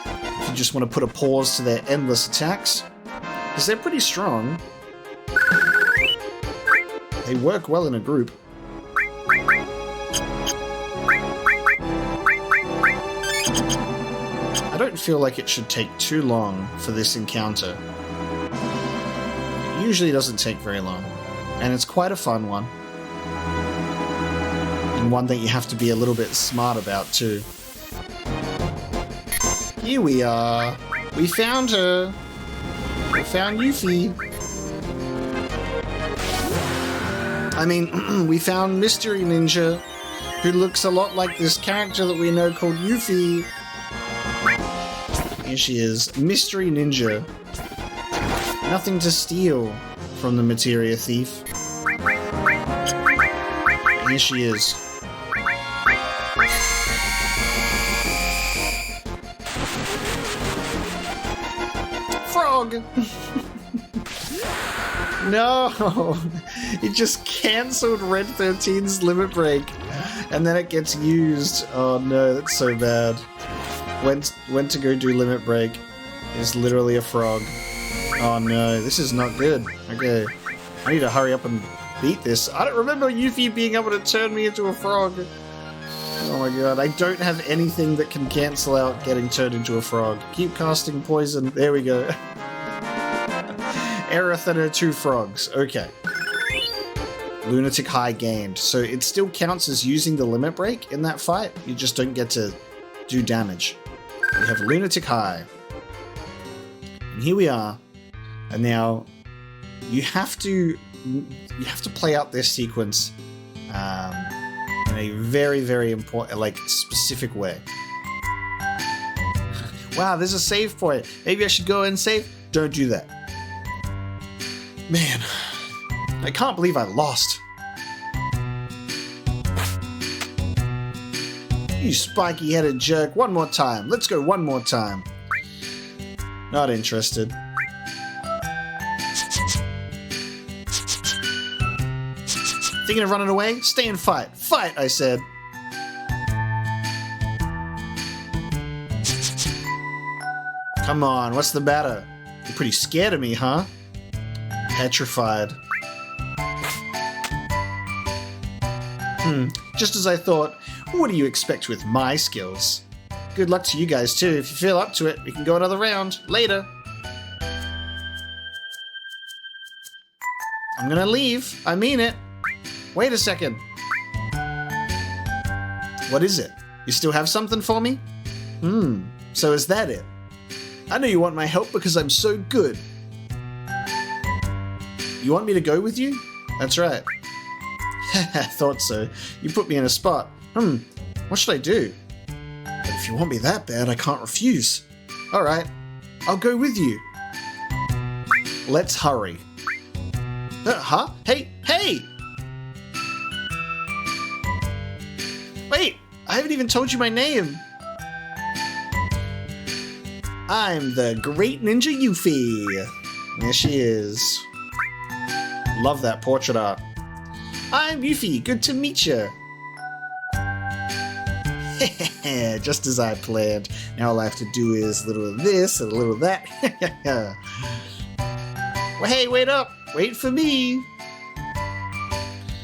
If you just want to put a pause to their endless attacks, because they're pretty strong. They work well in a group. I don't feel like it should take too long for this encounter. It usually doesn't take very long, and it's quite a fun one. And one that you have to be a little bit smart about too. Here we are. We found her. We found Yuffie. I mean, we found Mystery Ninja, who looks a lot like this character that we know called Yuffie. Here she is, Mystery Ninja. Nothing to steal from the Materia Thief. Here she is. No! It just cancelled Red 13's limit break. And then it gets used. Oh no, that's so bad. Went to go do limit break. Is literally a frog. Oh no, this is not good. Okay, I need to hurry up and beat this. I don't remember Yuffie being able to turn me into a frog. Oh my god, I don't have anything that can cancel out getting turned into a frog. Keep casting poison. There we go. Error 2 frogs. Okay. Lunatic High gained. So it still counts as using the limit break in that fight. You just don't get to do damage. We have Lunatic High. And here we are. And now you have to play out this sequence in a very, very important, like, specific way. Wow, there's a save point. Maybe I should go and save. Don't do that. Man, I can't believe I lost. You spiky-headed jerk. One more time. Let's go one more time. Not interested. Thinking of running away? Stay and fight. Fight, I said. Come on, what's the matter? You're pretty scared of me, huh? Petrified. Just as I thought. What do you expect with my skills? Good luck to you guys too. If you feel up to it, we can go another round. Later. I'm gonna leave. I mean it. Wait a second. What is it? You still have something for me? So is that it? I know you want my help because I'm so good. You want me to go with you? That's right. I thought so. You put me in a spot. What should I do? But if you want me that bad, I can't refuse. Alright, I'll go with you. Let's hurry. Huh? Hey! Wait, I haven't even told you my name. I'm the Great Ninja Yuffie. There she is. Love that portrait art. I'm Yuffie, good to meet you. Just as I planned. Now all I have to do is a little of this and a little of that. Well, hey, wait up. Wait for me.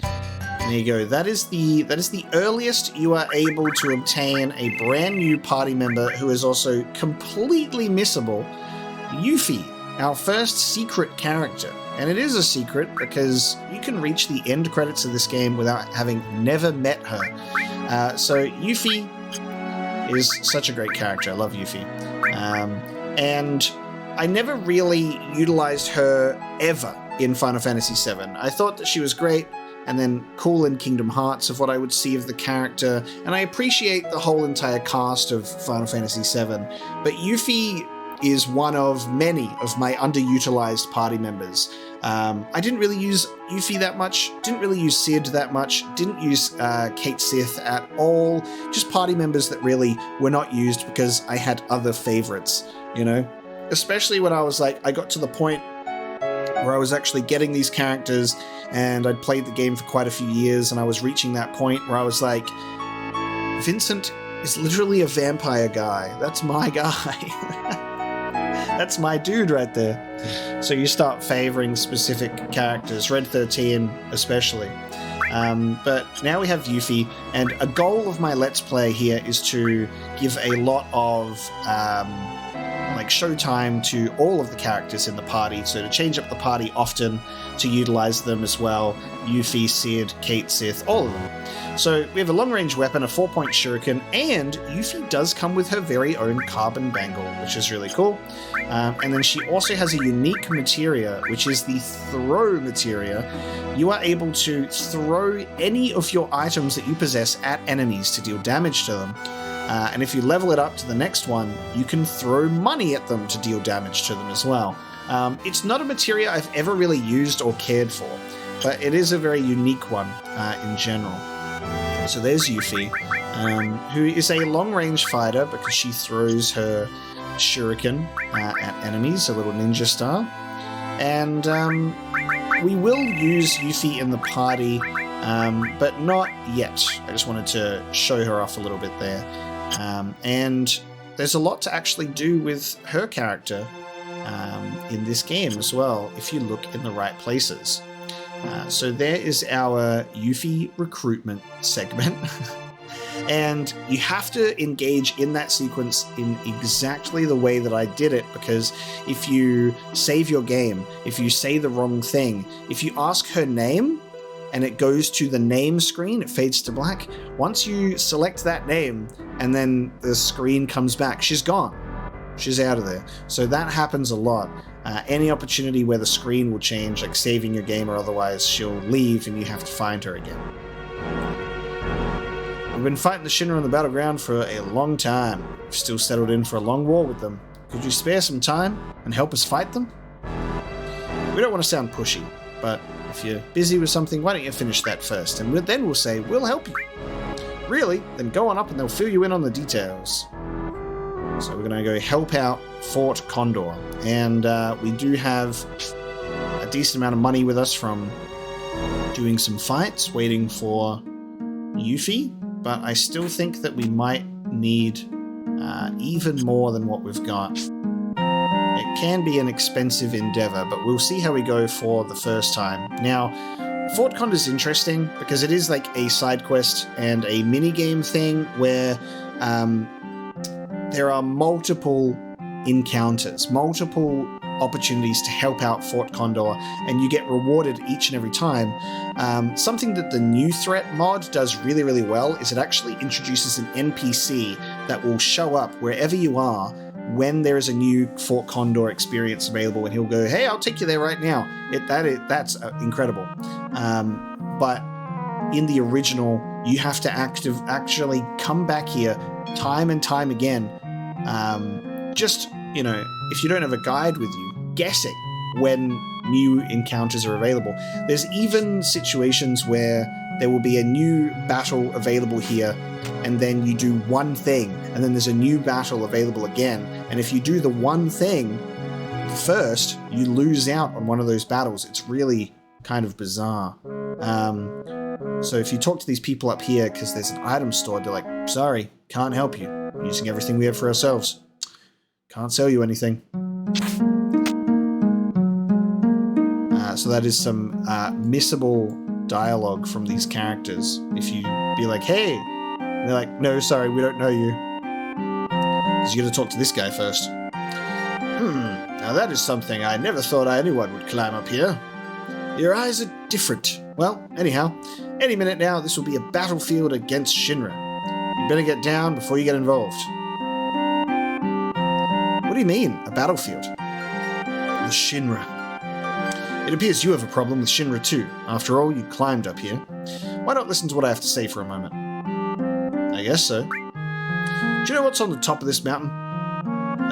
There you go. That is the earliest you are able to obtain a brand new party member who is also completely missable. Yuffie, our first secret character. And it is a secret because you can reach the end credits of this game without having never met her. So Yuffie is such a great character. I love Yuffie. And I never really utilized her ever in Final Fantasy VII. I thought that she was great and then cool in Kingdom Hearts of what I would see of the character, and I appreciate the whole entire cast of Final Fantasy VII, but Yuffie is one of many of my underutilized party members. I didn't really use Yuffie that much, didn't really use Cid that much, didn't use Kate Sith at all, just party members that really were not used because I had other favorites, you know? Especially when I was like, I got to the point where I was actually getting these characters and I'd played the game for quite a few years and I was reaching that point where I was like, Vincent is literally a vampire guy. That's my guy. That's my dude right there. So you start favoring specific characters, Red 13 especially. But now we have Yuffie, and a goal of my Let's Play here is to give a lot of like showtime to all of the characters in the party, so to change up the party often, to utilize them as well. Yuffie, Cid, Kate Sith, all of them. So we have a long-range weapon, a 4-point shuriken, and Yuffie does come with her very own carbon bangle, which is really cool. And then she also has a unique materia, which is the throw materia. You are able to throw any of your items that you possess at enemies to deal damage to them. And if you level it up to the next one, you can throw money at them to deal damage to them as well. It's not a materia I've ever really used or cared for, but it is a very unique one in general. So there's Yuffie, who is a long-range fighter because she throws her shuriken at enemies, a little ninja style. And we will use Yuffie in the party, but not yet. I just wanted to show her off a little bit there. And there's a lot to actually do with her character in this game as well, if you look in the right places. So there is our Yuffie recruitment segment. And you have to engage in that sequence in exactly the way that I did it, because if you save your game, if you say the wrong thing, if you ask her name and it goes to the name screen, it fades to black. Once you select that name and then the screen comes back, she's gone. She's out of there. So that happens a lot. Any opportunity where the screen will change, like saving your game or otherwise, she'll leave and you have to find her again. We've been fighting the Shinra on the battleground for a long time. We've still settled in for a long war with them. Could you spare some time and help us fight them? We don't want to sound pushy, but if you're busy with something, why don't you finish that first, and then we'll say, we'll help you. Really? Then go on up and they'll fill you in on the details. So we're going to go help out Fort Condor. And we do have a decent amount of money with us from doing some fights, waiting for Yuffie. But I still think that we might need even more than what we've got. It can be an expensive endeavor, but we'll see how we go for the first time. Now, Fort Condor is interesting because it is like a side quest and a mini-game thing where there are multiple encounters, multiple opportunities to help out Fort Condor, and you get rewarded each and every time. Something that the new threat mod does really, really well is it actually introduces an NPC that will show up wherever you are when there is a new Fort Condor experience available, and he'll go, hey, I'll take you there right now. That's incredible. But in the original, you have to actually come back here time and time again. Just, if you don't have a guide with you, guessing when new encounters are available. There's even situations where there will be a new battle available here, and then you do one thing, and then there's a new battle available again. And if you do the one thing first, you lose out on one of those battles. It's really kind of bizarre. So if you talk to these people up here, because there's an item store, they're like, sorry, can't help you. We're using everything we have for ourselves. Can't sell you anything. So that is some missable dialogue from these characters. If you be like, hey, and they're like, no, sorry, we don't know you. Because you got to talk to this guy first. Now that is something I never thought anyone would climb up here. Your eyes are different. Well, anyhow, any minute now, this will be a battlefield against Shinra. You better get down before you get involved. What do you mean, a battlefield? The Shinra. It appears you have a problem with Shinra too. After all, you climbed up here. Why not listen to what I have to say for a moment? I guess so. Do you know what's on the top of this mountain?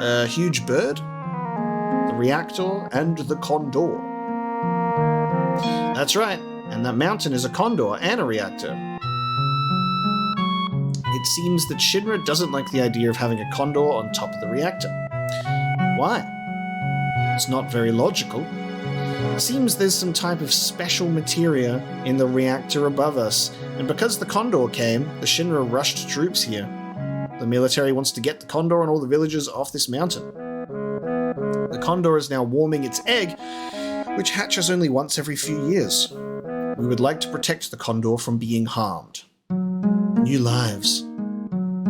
A huge bird? The reactor and the Condor. That's right, and that mountain is a Condor and a reactor. It seems that Shinra doesn't like the idea of having a Condor on top of the reactor. Why? It's not very logical. It seems there's some type of special materia in the reactor above us, and because the Condor came, the Shinra rushed troops here. The military wants to get the Condor and all the villagers off this mountain. The Condor is now warming its egg, which hatches only once every few years. We would like to protect the Condor from being harmed. New lives.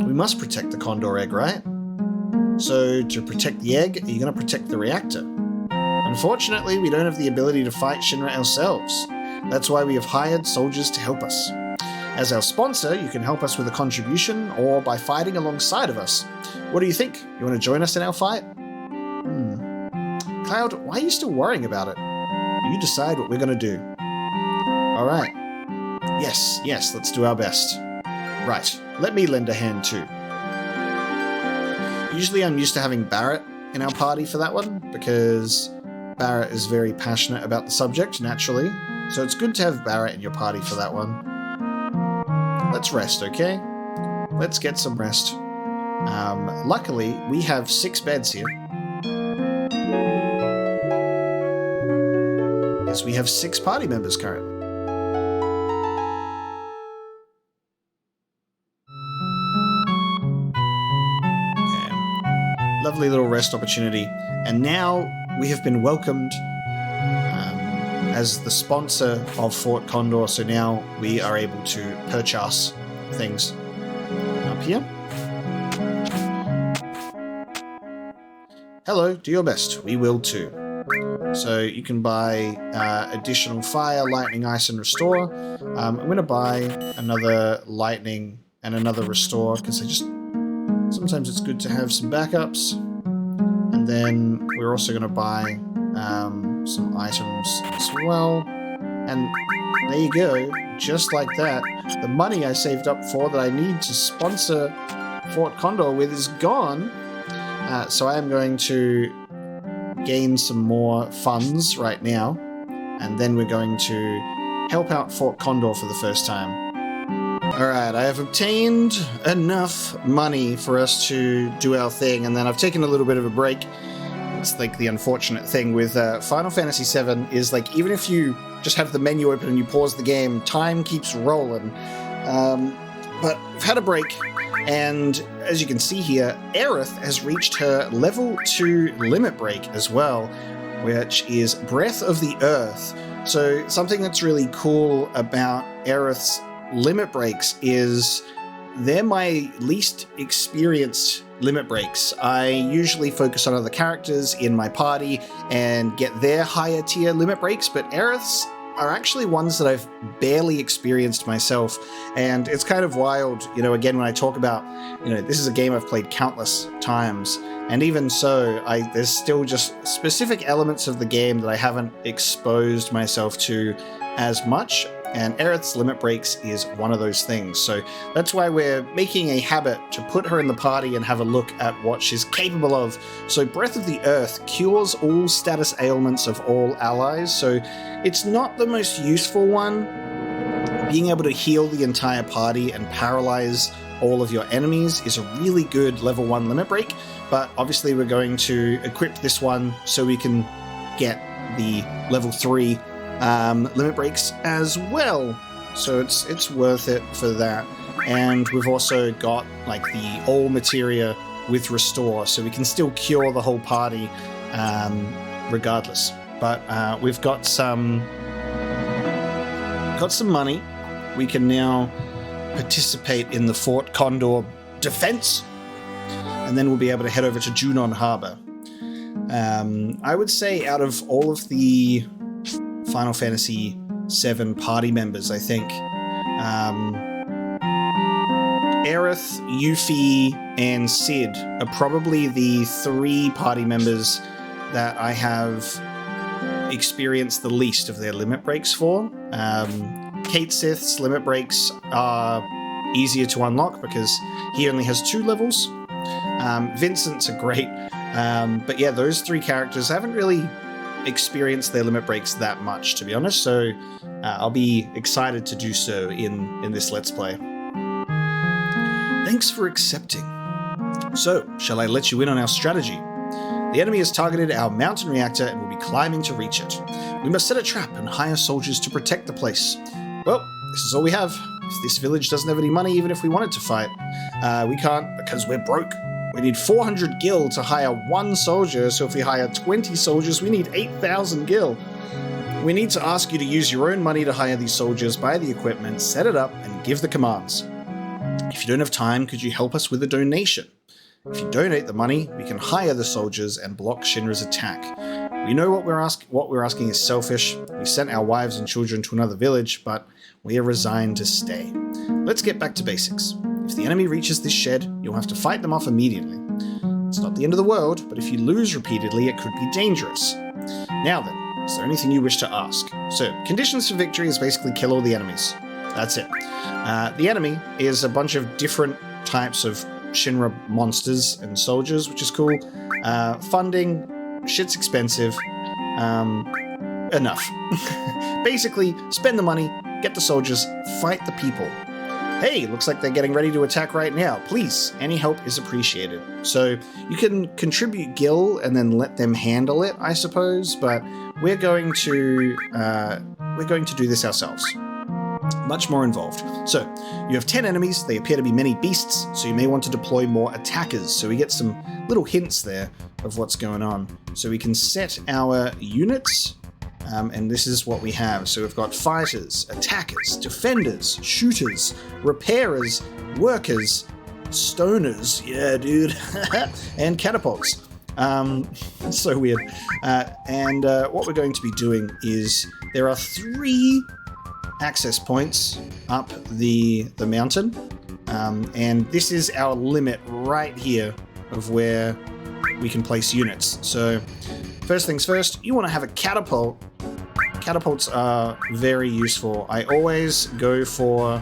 We must protect the Condor egg, right? So, to protect the egg, are you going to protect the reactor? Unfortunately, we don't have the ability to fight Shinra ourselves. That's why we have hired soldiers to help us. As our sponsor, you can help us with a contribution or by fighting alongside of us. What do you think? You want to join us in our fight? Cloud, why are you still worrying about it? You decide what we're going to do. Alright. Yes, let's do our best. Right, let me lend a hand too. Usually I'm used to having Barrett in our party for that one, because Barrett is very passionate about the subject, naturally. So it's good to have Barrett in your party for that one. Let's rest, okay? Let's get some rest. Luckily, we have 6 beds here. Yes, we have 6 party members currently. Lovely little rest opportunity. And now we have been welcomed as the sponsor of Fort Condor, so now we are able to purchase things up here. Hello, do your best. We will too. So you can buy additional fire, lightning, ice, and restore. I'm going to buy another lightning and another restore because sometimes it's good to have some backups. And then we're also going to buy some items as well. And there you go. Just like that, the money I saved up for that I need to sponsor Fort Condor with is gone. So I am going to gain some more funds right now. And then we're going to help out Fort Condor for the first time. Alright, I have obtained enough money for us to do our thing, and then I've taken a little bit of a break. It's like the unfortunate thing with Final Fantasy VII is like, even if you just have the menu open and you pause the game, time keeps rolling. But I've had a break, and as you can see here, Aerith has reached her level 2 limit break as well, which is Breath of the Earth. So something that's really cool about Aerith's limit breaks is they're my least experienced limit breaks. I usually focus on other characters in my party and get their higher tier limit breaks, but Aerith's are actually ones that I've barely experienced myself. And it's kind of wild, again, when I talk about, this is a game I've played countless times. And even so, there's still just specific elements of the game that I haven't exposed myself to as much. And Aerith's limit breaks is one of those things. So that's why we're making a habit to put her in the party and have a look at what she's capable of. So Breath of the Earth cures all status ailments of all allies. So it's not the most useful one. Being able to heal the entire party and paralyze all of your enemies is a really good level 1 limit break. But obviously we're going to equip this one so we can get the level 3 limit breaks as well, so it's worth it for that. And we've also got like the all materia with restore, so we can still cure the whole party regardless. But we've got some money. We can now participate in the Fort Condor defense, and then we'll be able to head over to Junon Harbor. I would say out of all of the Final Fantasy VII party members, I think Aerith, Yuffie, and Cid are probably the 3 party members that I have experienced the least of their limit breaks for. Kate Sith's limit breaks are easier to unlock because he only has 2 levels. Vincent's are great, but yeah, those 3 characters haven't really experienced their limit breaks that much, to be honest, so I'll be excited to do so in this Let's Play. Thanks for accepting. So, shall I let you in on our strategy? The enemy has targeted our mountain reactor and will be climbing to reach it. We must set a trap and hire soldiers to protect the place. Well, this is all we have. If this village doesn't have any money, even if we wanted to fight, we can't because we're broke. We need 400 gil to hire 1 soldier, so if we hire 20 soldiers, we need 8,000 gil. We need to ask you to use your own money to hire these soldiers, buy the equipment, set it up, and give the commands. If you don't have time, could you help us with a donation? If you donate the money, we can hire the soldiers and block Shinra's attack. We know what we're asking is selfish. We sent our wives and children to another village, but we are resigned to stay. Let's get back to basics. If the enemy reaches this shed, you'll have to fight them off immediately. It's not the end of the world, but if you lose repeatedly, it could be dangerous. Now then, is there anything you wish to ask? So, conditions for victory is basically kill all the enemies. That's it. The enemy is a bunch of different types of Shinra monsters and soldiers, which is cool. Funding, shit's expensive. Enough. Basically, spend the money, get the soldiers, fight the people. Hey, looks like they're getting ready to attack right now. Please, any help is appreciated. So you can contribute gil and then let them handle it, I suppose, but we're going to do this ourselves. Much more involved. So, you have 10 enemies, they appear to be many beasts, so you may want to deploy more attackers. So we get some little hints there of what's going on. So we can set our units, and this is what we have. So we've got fighters, attackers, defenders, shooters, repairers, workers, stoners, yeah dude, and catapults. So weird. And what we're going to be doing is there are 3 access points up the mountain, and this is our limit right here of where we can place units. So first things first, you want to have a catapult. Catapults are very useful. I always go for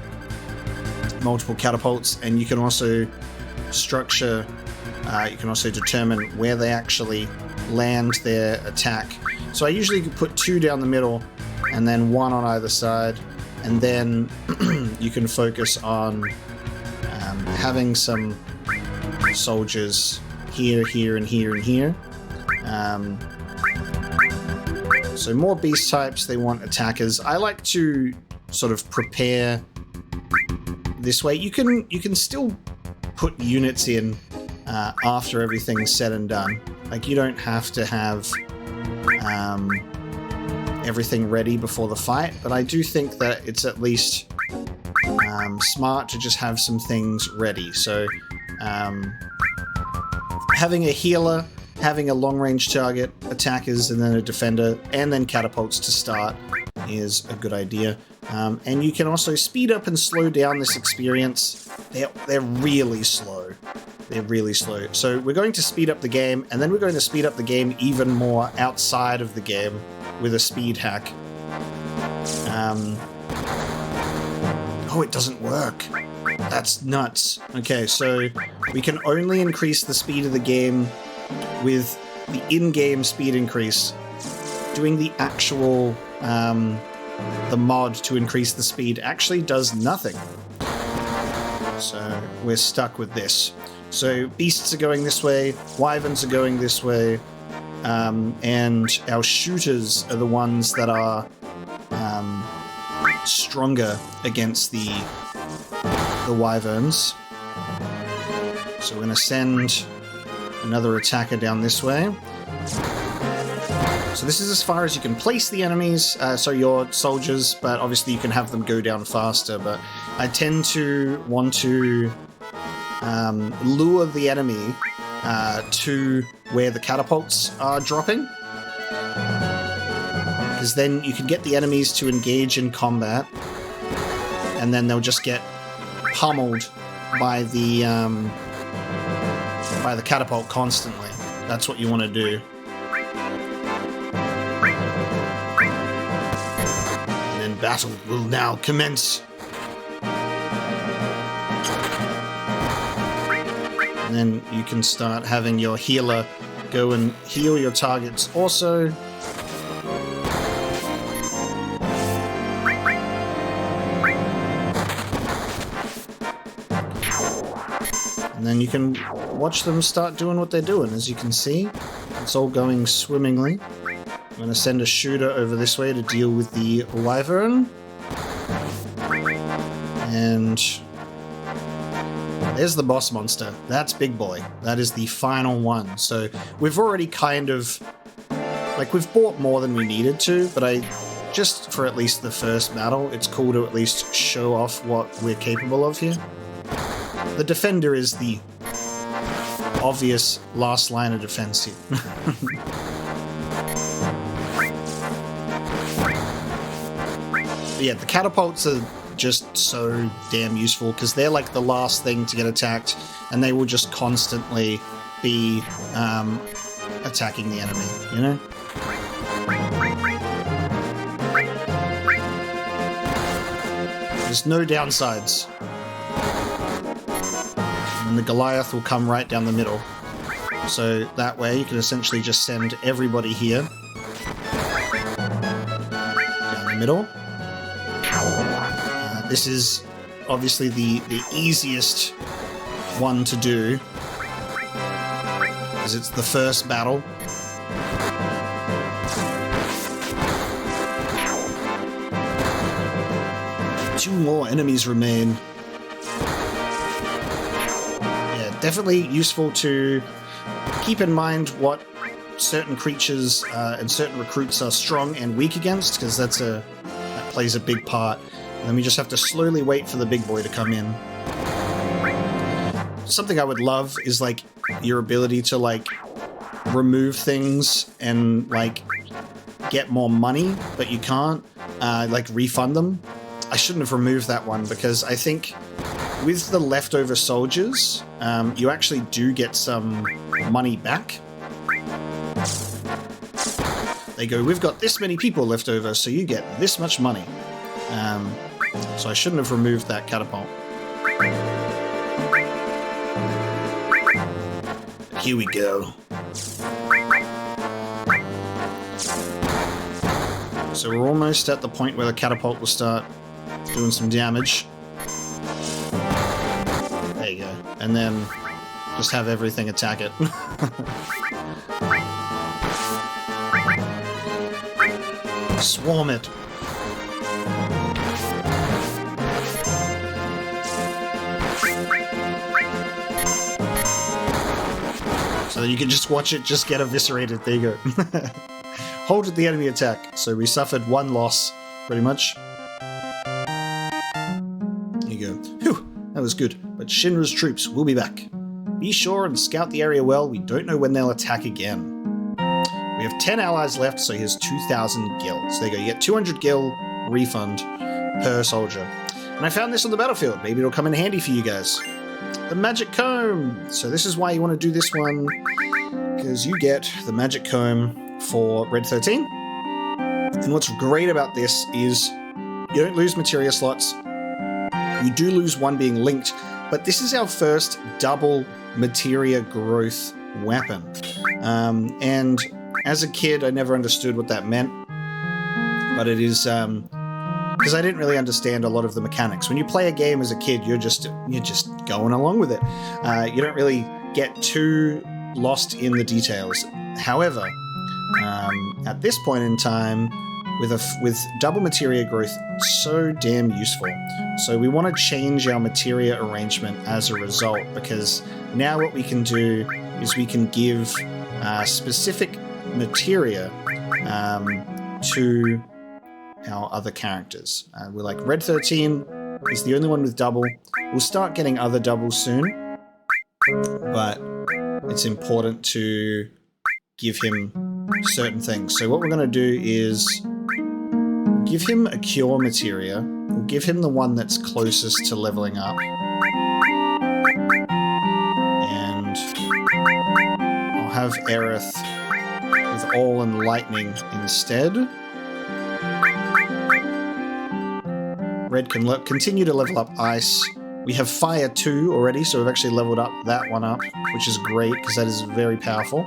multiple catapults, and you can also structure, you can also determine where they actually land their attack. So I usually put 2 down the middle and then 1 on either side, and then you can focus on having some soldiers here, here, and here, and here. So more beast types, they want attackers. I like to sort of prepare this way. You can still put units in after everything's said and done. Like, you don't have to have everything ready before the fight, but I do think that it's at least smart to just have some things ready. So having a healer, having a long-range target, attackers, and then a defender, and then catapults to start is a good idea. And you can also speed up and slow down this experience. They're really slow. They're really slow. So we're going to speed up the game, and then we're going to speed up the game even more outside of the game with a speed hack. Oh, it doesn't work. That's nuts. Okay, so we can only increase the speed of the game with the in-game speed increase. Doing the actual, the mod to increase the speed actually does nothing. So we're stuck with this. So beasts are going this way, wyverns are going this way, and our shooters are the ones that are stronger against the wyverns. So we're going to send another attacker down this way. So this is as far as you can place the enemies, so your soldiers, but obviously you can have them go down faster, but I tend to want to lure the enemy to where the catapults are dropping, because then you can get the enemies to engage in combat, and then they'll just get pummeled by the catapult constantly. That's what you want to do. And then battle will now commence. And then you can start having your healer go and heal your targets also. And then you can watch them start doing what they're doing. As you can see, it's all going swimmingly. I'm going to send a shooter over this way to deal with the wyvern. And there's the boss monster. That's Big Boy. That is the final one. So we've already kind of, like, we've bought more than we needed to, but just for at least the first battle, it's cool to at least show off what we're capable of here. The defender is the obvious last line of defense here. But yeah, the catapults are just so damn useful because they're like the last thing to get attacked, and they will just constantly be attacking the enemy, you know? There's no downsides. And the Goliath will come right down the middle. So that way you can essentially just send everybody here. Down the middle. This is obviously the easiest one to do, because it's the first battle. Two more enemies remain. Yeah, definitely useful to keep in mind what certain creatures and certain recruits are strong and weak against, because that plays a big part. And then we just have to slowly wait for the big boy to come in. Something I would love is like your ability to like remove things and like get more money, but you can't like refund them. I shouldn't have removed that one, because I think with the leftover soldiers, you actually do get some money back. They go, we've got this many people left over, so you get this much money. So I shouldn't have removed that catapult. Here we go. So we're almost at the point where the catapult will start doing some damage. There you go. And then just have everything attack it. Swarm it. So you can just watch it just get eviscerated. There you go. Hold at the enemy attack. So we suffered one loss, pretty much. There you go. Whew, that was good. But Shinra's troops will be back. Be sure and scout the area well. We don't know when they'll attack again. We have 10 allies left, so here's 2,000 gil. So there you go. You get 200 gil refund per soldier. And I found this on the battlefield. Maybe it'll come in handy for you guys. The magic comb. So this is why you want to do this one, because you get the magic comb for Red 13. And what's great about this is you don't lose materia slots. You do lose one being linked, but this is our first double materia growth weapon. And as a kid, I never understood what that meant, but it is because I didn't really understand a lot of the mechanics. When you play a game as a kid, you're just going along with it. You don't really get too lost in the details. However, at this point in time, with double materia growth, it's so damn useful. So we want to change our materia arrangement as a result, because now what we can do is we can give specific materia to our other characters. We're like, Red 13 is the only one with double. We'll start getting other doubles soon, but it's important to give him certain things. So what we're going to do is give him a cure materia. We'll give him the one that's closest to leveling up. And I'll have Aerith with all and lightning instead. Red can continue to level up ice. We have fire 2 already, so we've actually leveled up that one up, which is great because that is very powerful.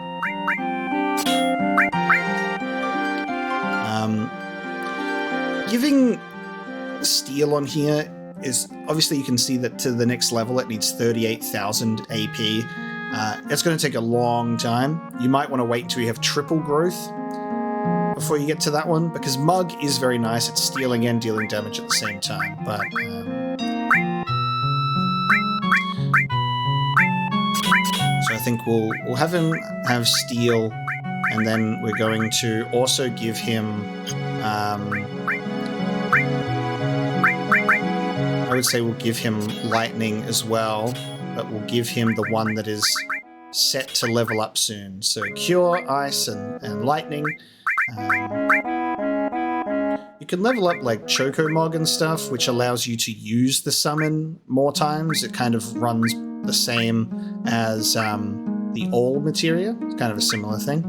Giving steel on here is, obviously you can see that to the next level it needs 38,000 AP. It's going to take a long time. You might want to wait until you have triple growth before you get to that one, because Mug is very nice at stealing and dealing damage at the same time, but so I think we'll have him have steel, and then we're going to also give him I would say we'll give him lightning as well, but we'll give him the one that is set to level up soon. So cure, ice, and lightning. You can level up like Chocobo and stuff, which allows you to use the summon more times. It kind of runs the same as the all materia. It's kind of a similar thing.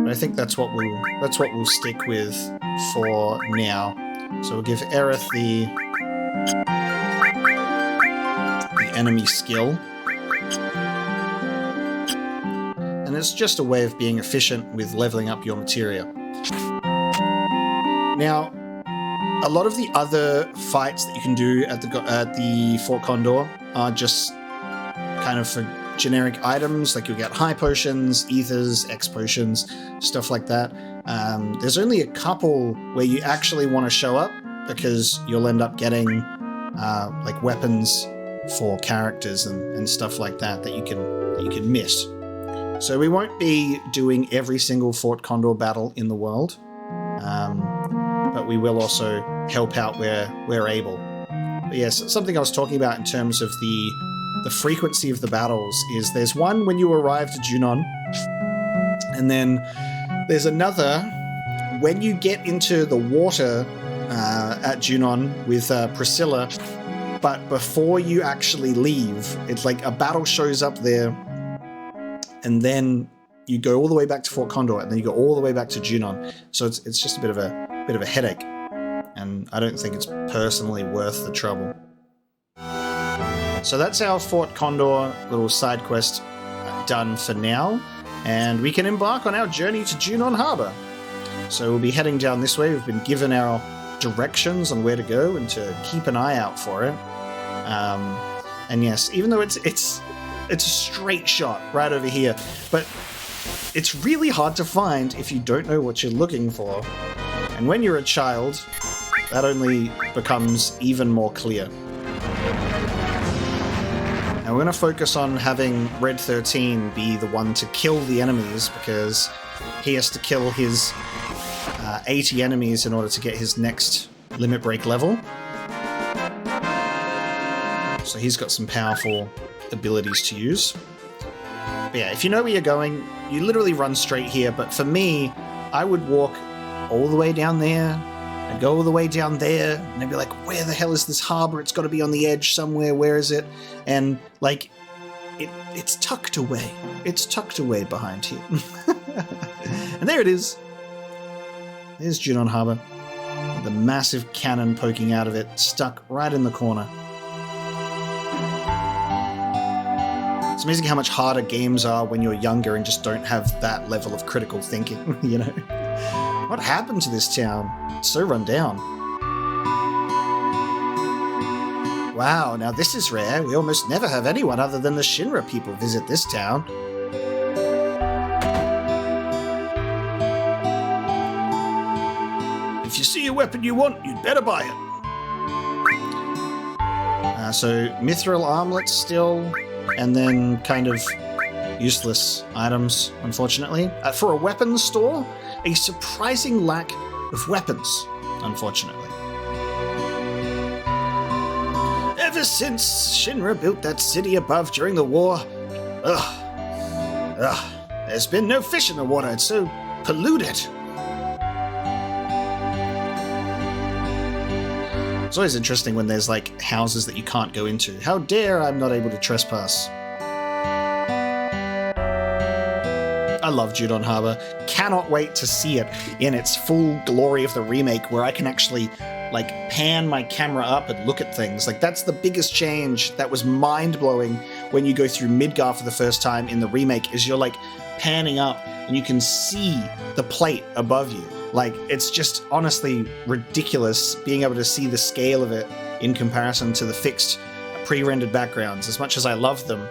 But I think that's what we'll stick with for now. So we'll give Aerith the enemy skill. And it's just a way of being efficient with leveling up your materia. Now, A lot of the other fights that you can do at the Fort Condor are just kind of for generic items, like you'll get high potions, ethers, X potions, stuff like that. There's only a couple where you actually want to show up because you'll end up getting like weapons for characters and stuff like that you can miss. So we won't be doing every single Fort Condor battle in the world, but we will also help out where we're able. But yes, something I was talking about in terms of the frequency of the battles is there's one when you arrive to Junon, and then there's another when you get into the water at Junon with Priscilla, but before you actually leave, it's like a battle shows up there, and then you go all the way back to Fort Condor, and then you go all the way back to Junon. So it's just a bit of a headache, and I don't think it's personally worth the trouble. So that's our Fort Condor little side quest done for now, and we can embark on our journey to Junon Harbor. So we'll be heading down this way. We've been given our directions on where to go and to keep an eye out for it. And yes, even though it's a straight shot right over here, but it's really hard to find if you don't know what you're looking for. And when you're a child, that only becomes even more clear. Now we're going to focus on having Red 13 be the one to kill the enemies, because he has to kill his 80 enemies in order to get his next limit break level. So he's got some powerful abilities to use. But yeah, if you know where you're going, you literally run straight here. But for me, I would walk all the way down there, I'd go all the way down there, and I'd be like, where the hell is this harbor? It's got to be on the edge somewhere. Where is it? And like, it's tucked away. It's tucked away behind here. And there it is. There's Junon Harbor. The massive cannon poking out of it, stuck right in the corner. It's amazing how much harder games are when you're younger and just don't have that level of critical thinking, you know? What happened to this town? It's so run down. Wow, now this is rare. We almost never have anyone other than the Shinra people visit this town. If you see a weapon you want, you'd better buy it. So mithril armlets still, and then kind of useless items, unfortunately. For a weapons store, a surprising lack of weapons, unfortunately. Ever since Shinra built that city above during the war, there's been no fish in the water. It's so polluted. It's always interesting when there's like houses that you can't go into. How dare I'm not able to trespass. I love Junon Harbor. Cannot wait to see it in its full glory of the remake, where I can actually like pan my camera up and look at things. Like, that's the biggest change that was mind-blowing when you go through Midgar for the first time in the remake, is you're like panning up and you can see the plate above you. Like, it's just honestly ridiculous being able to see the scale of it in comparison to the fixed pre-rendered backgrounds. As much as I love them,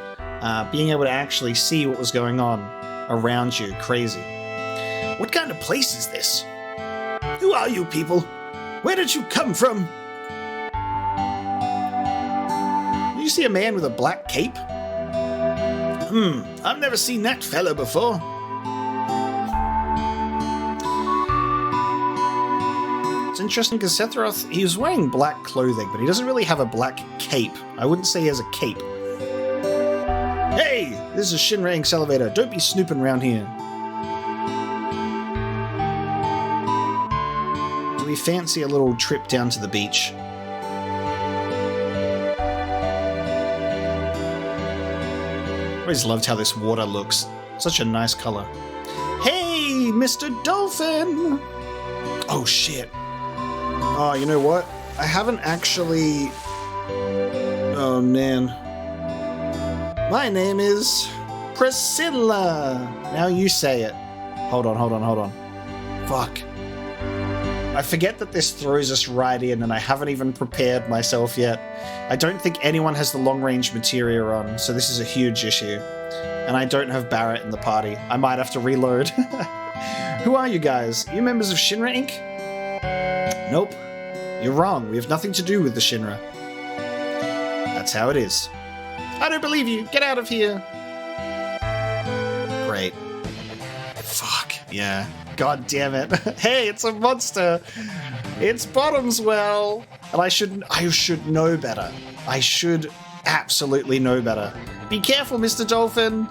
being able to actually see what was going on around you, crazy. What kind of place is this? Who are you people? Where did you come from? Do you see a man with a black cape? I've never seen that fella before. It's interesting because Sephiroth, he was wearing black clothing, but he doesn't really have a black cape. I wouldn't say he has a cape. Hey, this is Shinra Elevator. Don't be snooping around here. Do we fancy a little trip down to the beach? I always loved how this water looks. Such a nice color. Hey, Mr. Dolphin! Oh, shit. Oh, you know what? I haven't actually... Oh, man. My name is Priscilla. Now you say it. Hold on. Fuck. I forget that this throws us right in, and I haven't even prepared myself yet. I don't think anyone has the long-range materia on, so this is a huge issue. And I don't have Barrett in the party. I might have to reload. Who are you guys? Are you members of Shinra Inc.? Nope. You're wrong. We have nothing to do with the Shinra. That's how it is. I don't believe you. Get out of here. Great. Fuck. Yeah. God damn it. Hey, it's a monster. It's Bottomswell. And I should know better. I should absolutely know better. Be careful, Mr. Dolphin.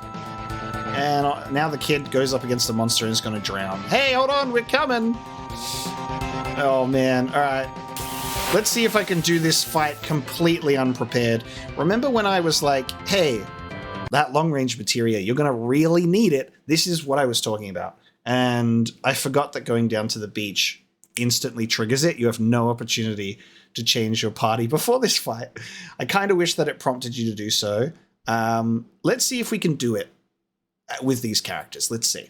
And now the kid goes up against the monster and is going to drown. Hey, hold on. We're coming. Oh, man. All right. Let's see if I can do this fight completely unprepared. Remember when I was like, hey, that long-range materia, you're going to really need it. This is what I was talking about. And I forgot that going down to the beach instantly triggers it. You have no opportunity to change your party before this fight. I kind of wish that it prompted you to do so. Let's see if we can do it with these characters. Let's see.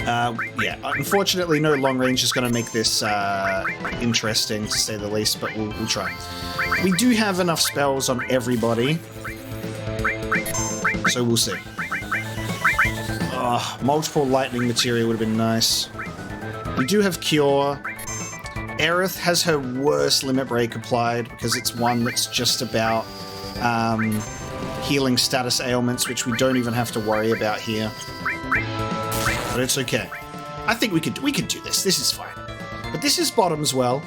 Yeah, unfortunately, no long range is going to make this interesting, to say the least, but we'll try. We do have enough spells on everybody, so we'll see. Multiple lightning materia would have been nice. We do have Cure. Aerith has her worst limit break applied because it's one that's just about healing status ailments, which we don't even have to worry about here. But it's okay. I think we could do this. This is fine. But this is Bottomswell.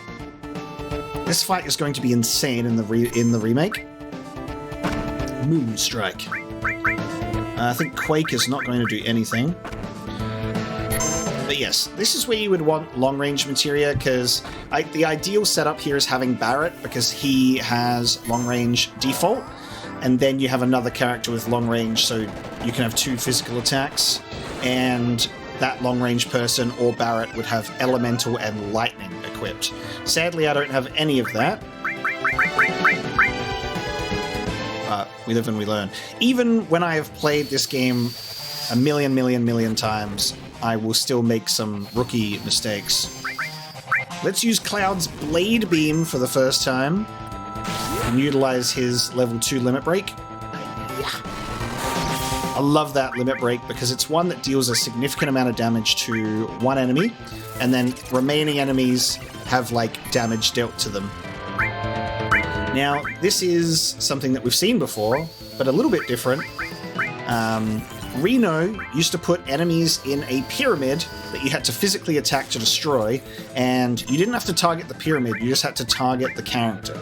This fight is going to be insane in the remake. Moonstrike. I think Quake is not going to do anything. But yes, this is where you would want long-range materia, because the ideal setup here is having Barrett, because he has long-range default, and then you have another character with long-range, so you can have 2 physical attacks, and that long-range person or Barrett would have elemental and lightning equipped. Sadly, I don't have any of that. We live and we learn. Even when I have played this game a million times, I will still make some rookie mistakes. Let's use Cloud's Blade Beam for the first time and utilize his level 2 limit break. I love that limit break because it's one that deals a significant amount of damage to one enemy, and then remaining enemies have like damage dealt to them. Now, this is something that we've seen before, but a little bit different. Reno used to put enemies in a pyramid that you had to physically attack to destroy, and you didn't have to target the pyramid, you just had to target the character.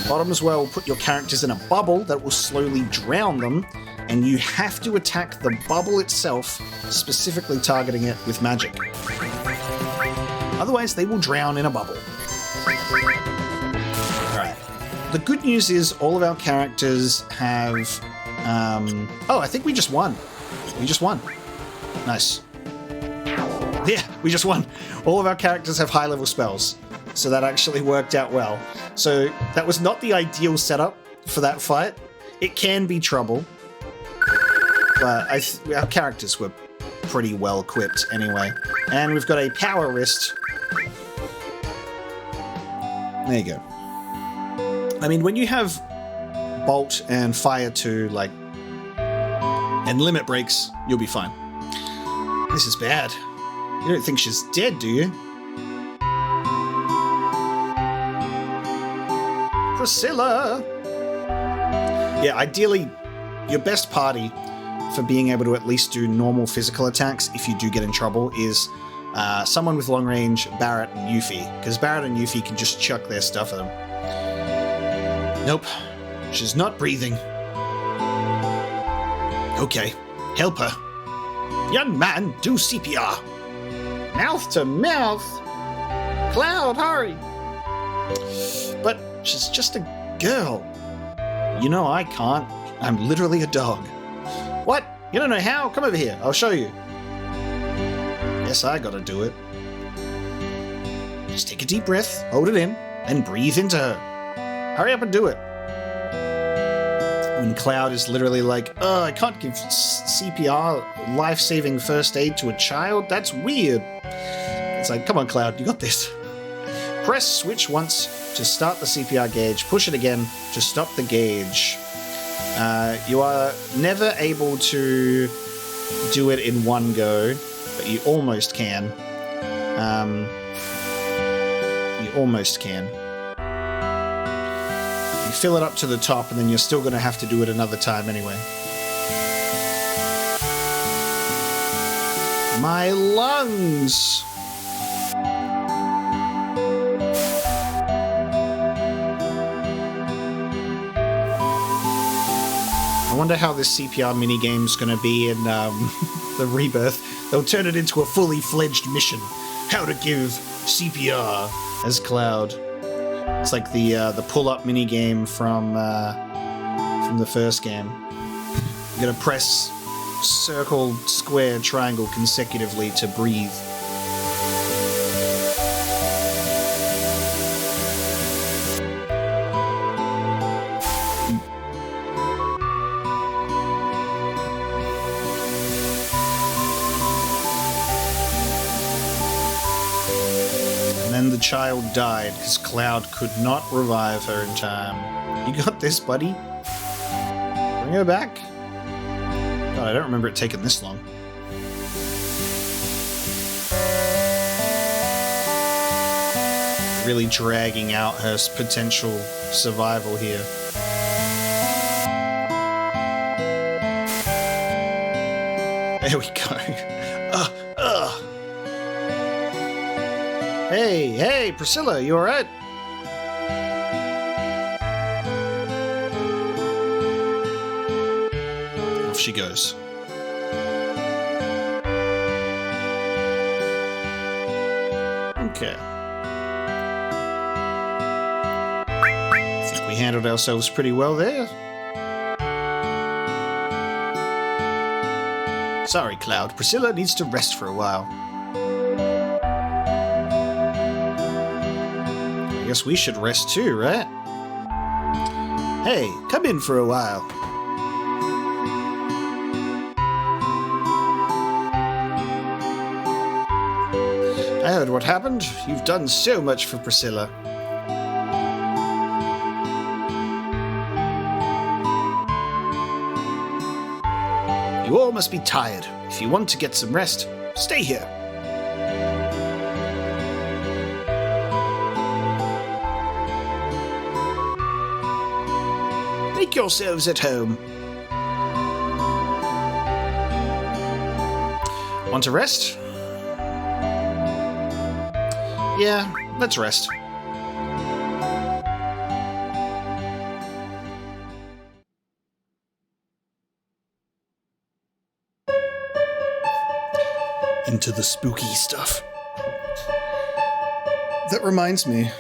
Bottomswell will put your characters in a bubble that will slowly drown them, and you have to attack the bubble itself, specifically targeting it with magic. Otherwise, they will drown in a bubble. Alright. The good news is all of our characters have... oh, I think we just won. We just won. Nice. Yeah, we just won. All of our characters have high-level spells, so that actually worked out well. So that was not the ideal setup for that fight. It can be trouble, but our characters were pretty well equipped anyway. And we've got a power wrist. There you go. I mean, when you have Bolt and Fire 2, like, and limit breaks, you'll be fine. This is bad. You don't think she's dead, do you? Priscilla! Yeah, ideally, your best party for being able to at least do normal physical attacks if you do get in trouble is someone with long range, Barrett and Yuffie, because Barrett and Yuffie can just chuck their stuff at them. Nope, she's not breathing. Okay, help her. Young man, do CPR. Mouth to mouth. Cloud, hurry. But she's just a girl. You know I can't. I'm literally a dog. What? You don't know how? Come over here. I'll show you. Yes, I gotta do it. Just take a deep breath, hold it in, and breathe into her. Hurry up and do it. When Cloud is literally like, oh, I can't give CPR, life-saving first aid to a child? That's weird. It's like, come on, Cloud, you got this. Press switch once to start the CPR gauge. Push it again to stop the gauge. You are never able to do it in one go, but you almost can. You almost can. You fill it up to the top, and then you're still going to have to do it another time anyway. My lungs! I wonder how this CPR minigame's going to be in the Rebirth. They'll turn it into a fully fledged mission. How to give CPR as Cloud. It's like the pull-up minigame from the first game. You're going to press circle, square, triangle consecutively to breathe. The child died because Cloud could not revive her in time. You got this, buddy. Bring her back. God, I don't remember it taking this long. Really dragging out her potential survival here. There we go. Hey, Priscilla, you alright? Off she goes. Okay. I think we handled ourselves pretty well there. Sorry, Cloud. Priscilla needs to rest for a while. I guess we should rest too, right? Hey, come in for a while. I heard what happened. You've done so much for Priscilla. You all must be tired. If you want to get some rest, stay here. Make yourselves at home. Want to rest? Yeah, let's rest. Into the spooky stuff. That reminds me.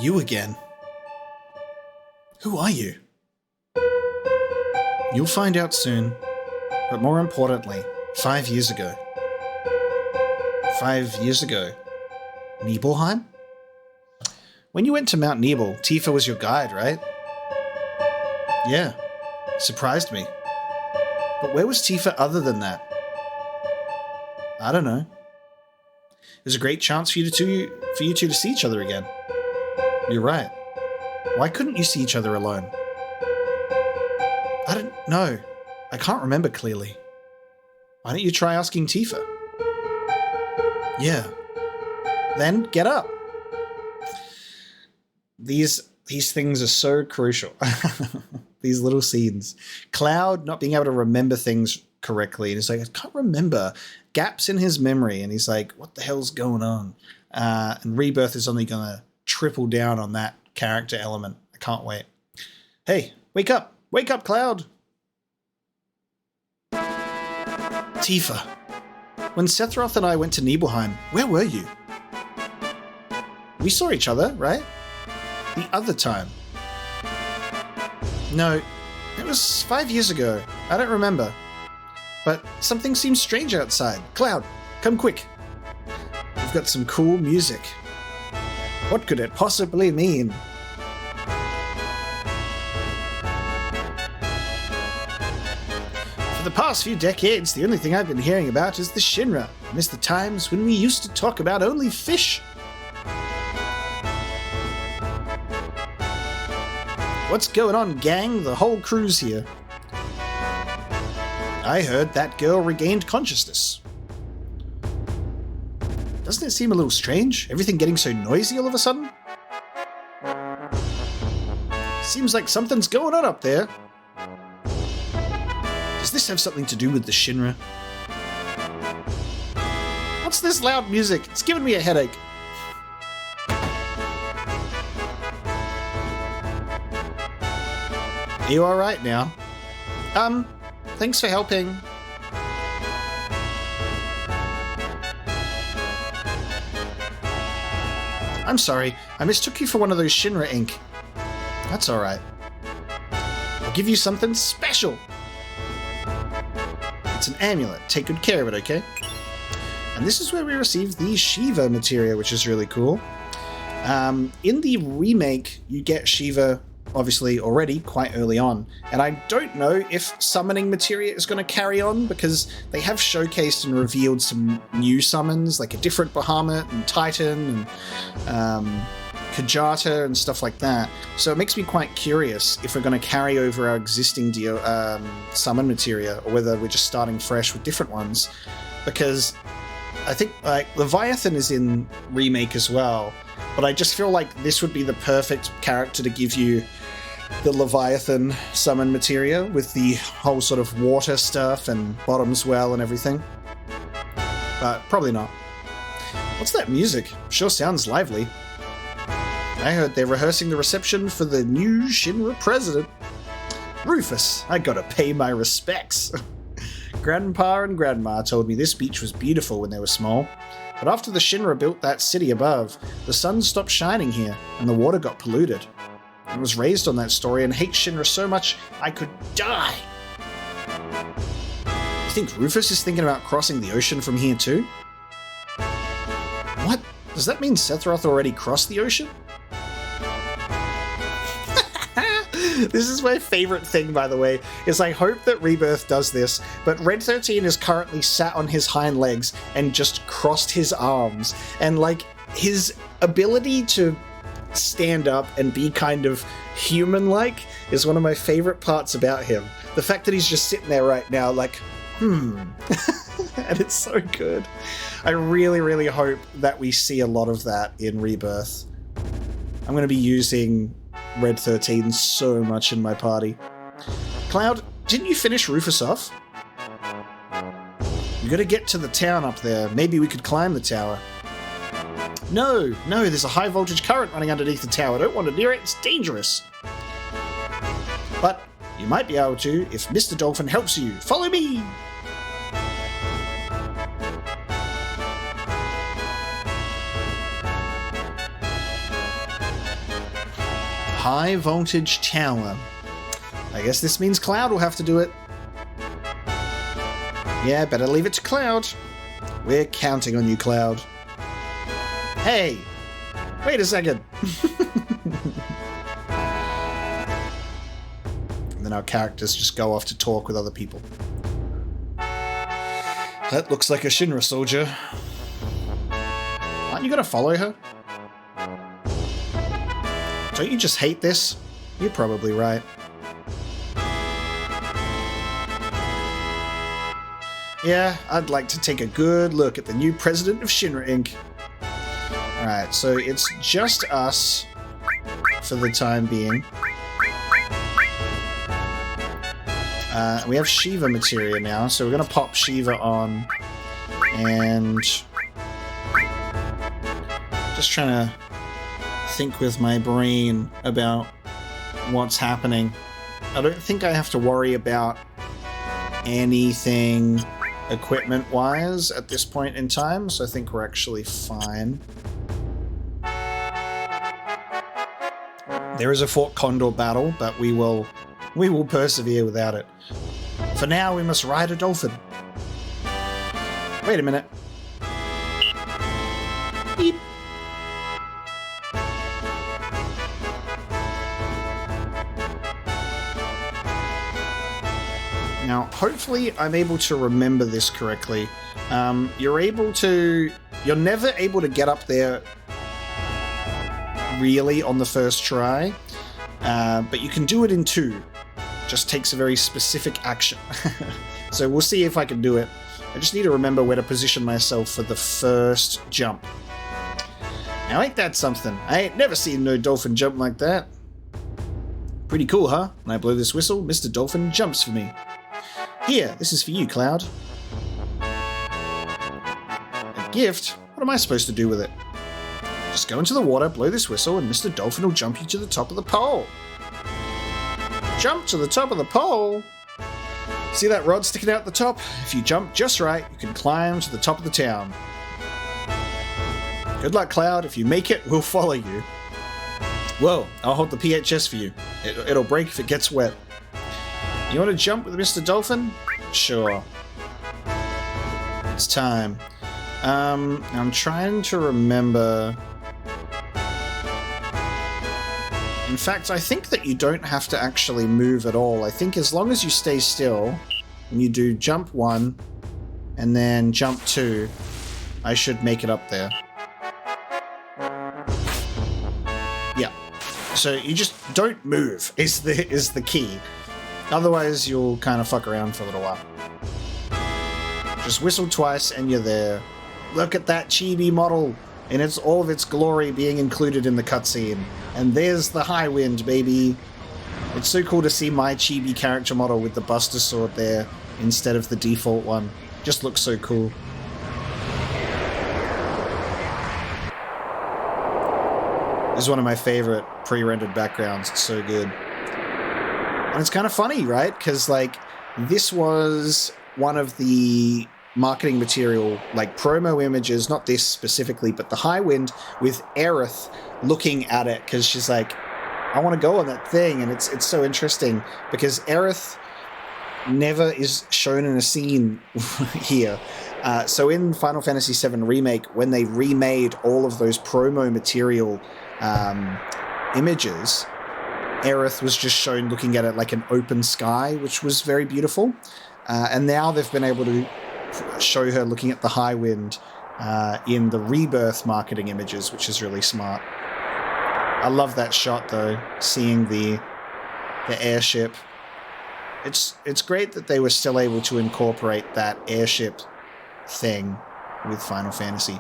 You again. Who are you? You'll find out soon. But more importantly, 5 years ago. 5 years ago. Nibelheim? When you went to Mount Nibel, Tifa was your guide, right? Yeah. Surprised me. But where was Tifa other than that? I don't know. It was a great chance for you two to see each other again. You're right. Why couldn't you see each other alone? I don't know. I can't remember clearly. Why don't you try asking Tifa? Yeah. Then get up. These things are so crucial. These little scenes. Cloud not being able to remember things correctly. And he's like, I can't remember. Gaps in his memory. And he's like, what the hell's going on? And Rebirth is only going to triple down on that character element. I can't wait. Hey, wake up. Wake up, Cloud. Tifa. When Sephiroth and I went to Nibelheim, where were you? We saw each other, right? The other time. No, it was 5 years ago. I don't remember. But something seems strange outside. Cloud, come quick. We've got some cool music. What could it possibly mean? For For the past few decades, the only thing I've been hearing about is the Shinra. I miss the times when we used to talk about only fish. What's going on, gang? The whole crew's here. I heard that girl regained consciousness. Doesn't it seem a little strange? Everything getting so noisy all of a sudden? Seems like something's going on up there. Does this have something to do with the Shinra? What's this loud music? It's giving me a headache. Are you alright now? Thanks for helping. I'm sorry, I mistook you for one of those Shinra Inc. That's alright. I'll give you something special. It's an amulet. Take good care of it, okay? And this is where we receive the Shiva materia, which is really cool. In the remake, you get Shiva, obviously, already quite early on. And I don't know if summoning materia is going to carry on, because they have showcased and revealed some new summons, like a different Bahamut and Titan and Kajata and stuff like that. So it makes me quite curious if we're going to carry over our existing summon materia, or whether we're just starting fresh with different ones. Because I think Leviathan is in remake as well, but I just feel like this would be the perfect character to give you the Leviathan summon materia with the whole sort of water stuff and bottom's well and everything. But probably not. What's that music? Sure sounds lively. I heard they're rehearsing the reception for the new Shinra president. Rufus, I gotta pay my respects. Grandpa and Grandma told me this beach was beautiful when they were small, but after the Shinra built that city above, the sun stopped shining here and the water got polluted. I was raised on that story and hate Shinra so much I could die. You think Rufus is thinking about crossing the ocean from here too? What? Does that mean Sephiroth already crossed the ocean? This is my favorite thing, by the way, is I hope that Rebirth does this, but Red 13 is currently sat on his hind legs and just crossed his arms, and like his ability to stand up and be kind of human-like is one of my favorite parts about him. The fact that he's just sitting there right now like, and it's so good. I really, really hope that we see a lot of that in Rebirth. I'm going to be using Red 13 so much in my party. Cloud, didn't you finish Rufus off? You gotta get to the town up there. Maybe we could climb the tower. No, there's a high voltage current running underneath the tower. I don't want to near it, it's dangerous. But you might be able to if Mr. Dolphin helps you. Follow me! High voltage tower. I guess this means Cloud will have to do it. Yeah, better leave it to Cloud. We're counting on you, Cloud. Hey! Wait a second! And then our characters just go off to talk with other people. That looks like a Shinra soldier. Aren't you gonna follow her? Don't you just hate this? You're probably right. Yeah, I'd like to take a good look at the new president of Shinra Inc. Alright, so it's just us for the time being. We have Shiva materia now, so we're going to pop Shiva on. And just trying to think with my brain about what's happening. I don't think I have to worry about anything equipment-wise at this point in time, so I think we're actually fine. There is a Fort Condor battle, but we will persevere without it. For now, we must ride a dolphin. Wait a minute. Beep. Now, hopefully I'm able to remember this correctly. You're never able to get up there really on the first try, but you can do it in 2. Just takes a very specific action. So we'll see if I can do it. I just need to remember where to position myself for the first jump. Now ain't that something? I ain't never seen no dolphin jump like that. Pretty cool, huh? When I blow this whistle, Mr. Dolphin jumps for me. Here, this is for you, Cloud. A gift? What am I supposed to do with it? Just go into the water, blow this whistle, and Mr. Dolphin will jump you to the top of the pole. Jump to the top of the pole? See that rod sticking out the top? If you jump just right, you can climb to the top of the town. Good luck, Cloud. If you make it, we'll follow you. Whoa, I'll hold the PHS for you. It'll break if it gets wet. You want to jump with Mr. Dolphin? Sure. It's time. I'm trying to remember... In fact, I think that you don't have to actually move at all. I think as long as you stay still, and you do jump 1, and then jump 2, I should make it up there. Yeah. So you just don't move is the key. Otherwise, you'll kind of fuck around for a little while. Just whistle twice and you're there. Look at that chibi model in all of its glory being included in the cutscene. And there's the high wind, baby. It's so cool to see my chibi character model with the Buster Sword there instead of the default one. Just looks so cool. This is one of my favorite pre-rendered backgrounds. It's so good. And it's kind of funny, right? Because, like, this was one of the marketing material, like, promo images, not this specifically, but the high wind with Aerith looking at it, because she's like, I want to go on that thing. And it's so interesting, because Aerith never is shown in a scene here. So in Final Fantasy VII Remake, when they remade all of those promo material images, Aerith was just shown looking at it like an open sky, which was very beautiful. And now they've been able to show her looking at the high wind in the Rebirth marketing images, which is really smart. I love that shot, though, seeing the airship. It's great that they were still able to incorporate that airship thing with Final Fantasy.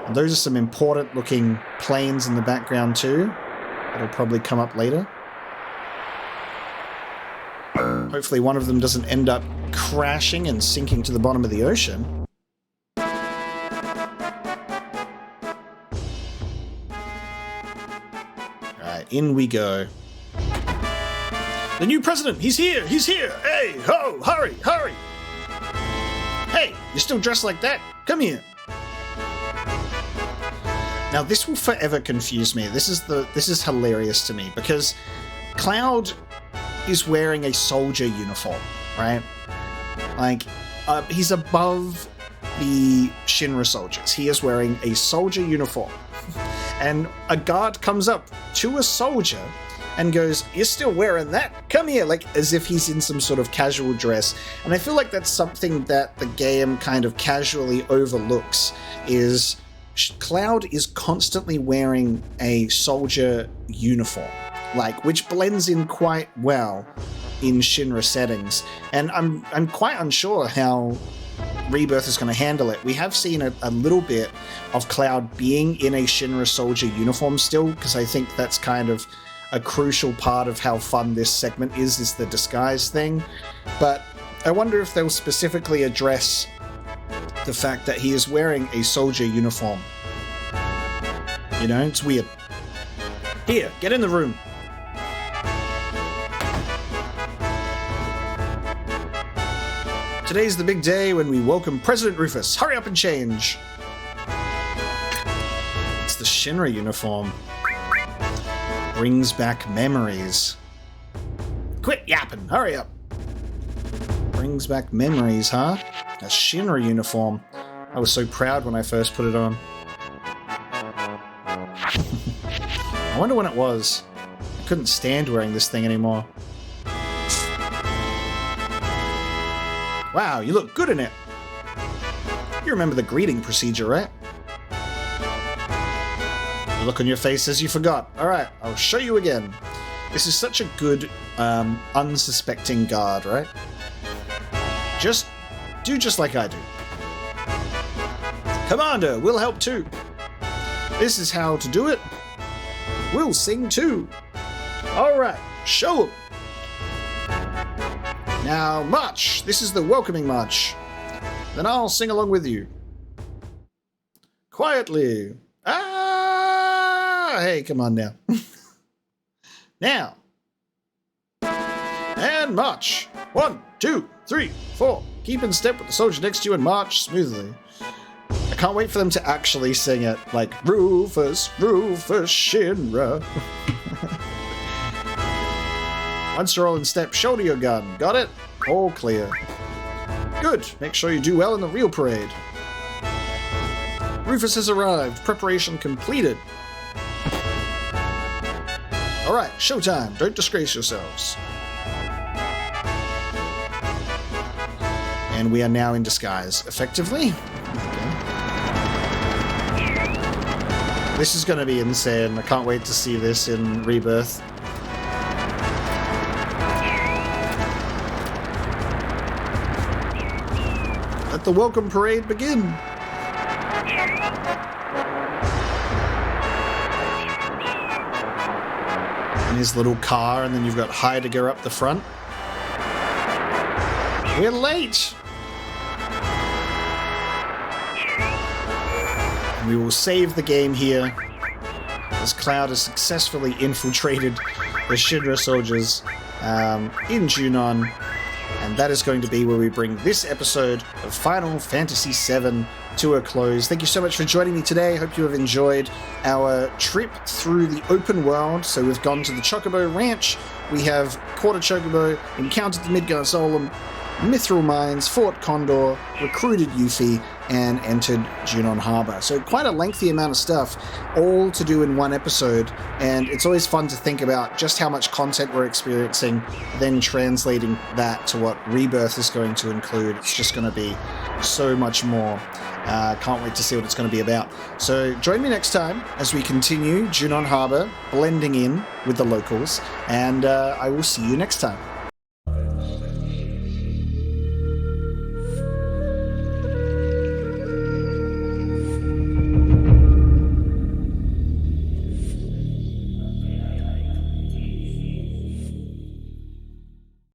And those are some important looking planes in the background too. It'll probably come up later. Hopefully one of them doesn't end up crashing and sinking to the bottom of the ocean. Alright, in we go. The new president! He's here! He's here! Hey! Ho! Hurry! Hurry! Hey! You're still dressed like that? Come here! Now this will forever confuse me. This is hilarious to me, because Cloud is wearing a soldier uniform, right? Like, he's above the Shinra soldiers. He is wearing a soldier uniform. And a guard comes up to a soldier and goes, "You're still wearing that? Come here," like as if he's in some sort of casual dress. And I feel like that's something that the game kind of casually overlooks, is Cloud is constantly wearing a soldier uniform, like, which blends in quite well in Shinra settings. And I'm quite unsure how Rebirth is going to handle it. We have seen a little bit of Cloud being in a Shinra soldier uniform still, because I think that's kind of a crucial part of how fun this segment is the disguise thing. But I wonder if they'll specifically address the fact that he is wearing a soldier uniform. You know, it's weird. Here, get in the room. Today's the big day when we welcome President Rufus. Hurry up and change. It's the Shinra uniform. Brings back memories. Quit yapping, hurry up. Brings back memories, huh? A Shinra uniform. I was so proud when I first put it on. I wonder when it was. I couldn't stand wearing this thing anymore. Wow, you look good in it. You remember the greeting procedure, right? The look on your face says you forgot. Alright, I'll show you again. This is such a good, unsuspecting guard, right? Just do just like I do. Commander, we'll help too. This is how to do it. We'll sing too. Alright, show 'em. Now, march! This is the welcoming march. Then I'll sing along with you. Quietly. Ah! Hey, come on now. Now. And march. 1, 2, 3, 4. Keep in step with the soldier next to you and march smoothly. I can't wait for them to actually sing it, like, Rufus, Rufus, Shinra. Once you're all in step, shoulder your gun. Got it? All clear. Good. Make sure you do well in the real parade. Rufus has arrived. Preparation completed. Alright, showtime. Don't disgrace yourselves. And we are now in disguise, effectively. Okay. This is going to be insane. I can't wait to see this in Rebirth. Let the welcome parade begin. And his little car, and then you've got Heidegger up the front. We're late! And we will save the game here, as Cloud has successfully infiltrated the Shinra soldiers in Junon. And that is going to be where we bring this episode of Final Fantasy VII to a close. Thank you so much for joining me today. Hope you have enjoyed our trip through the open world. So we've gone to the Chocobo Ranch, we have caught a Chocobo, encountered the Midgar Solum, Mithril Mines, fought Condor, recruited Yuffie, and entered Junon Harbor. So quite a lengthy amount of stuff, all to do in one episode, and it's always fun to think about just how much content we're experiencing, then translating that to what Rebirth is going to include. It's just going to be so much more. Can't wait to see what it's going to be about. So join me next time as we continue Junon Harbor, blending in with the locals, and I will see you next time.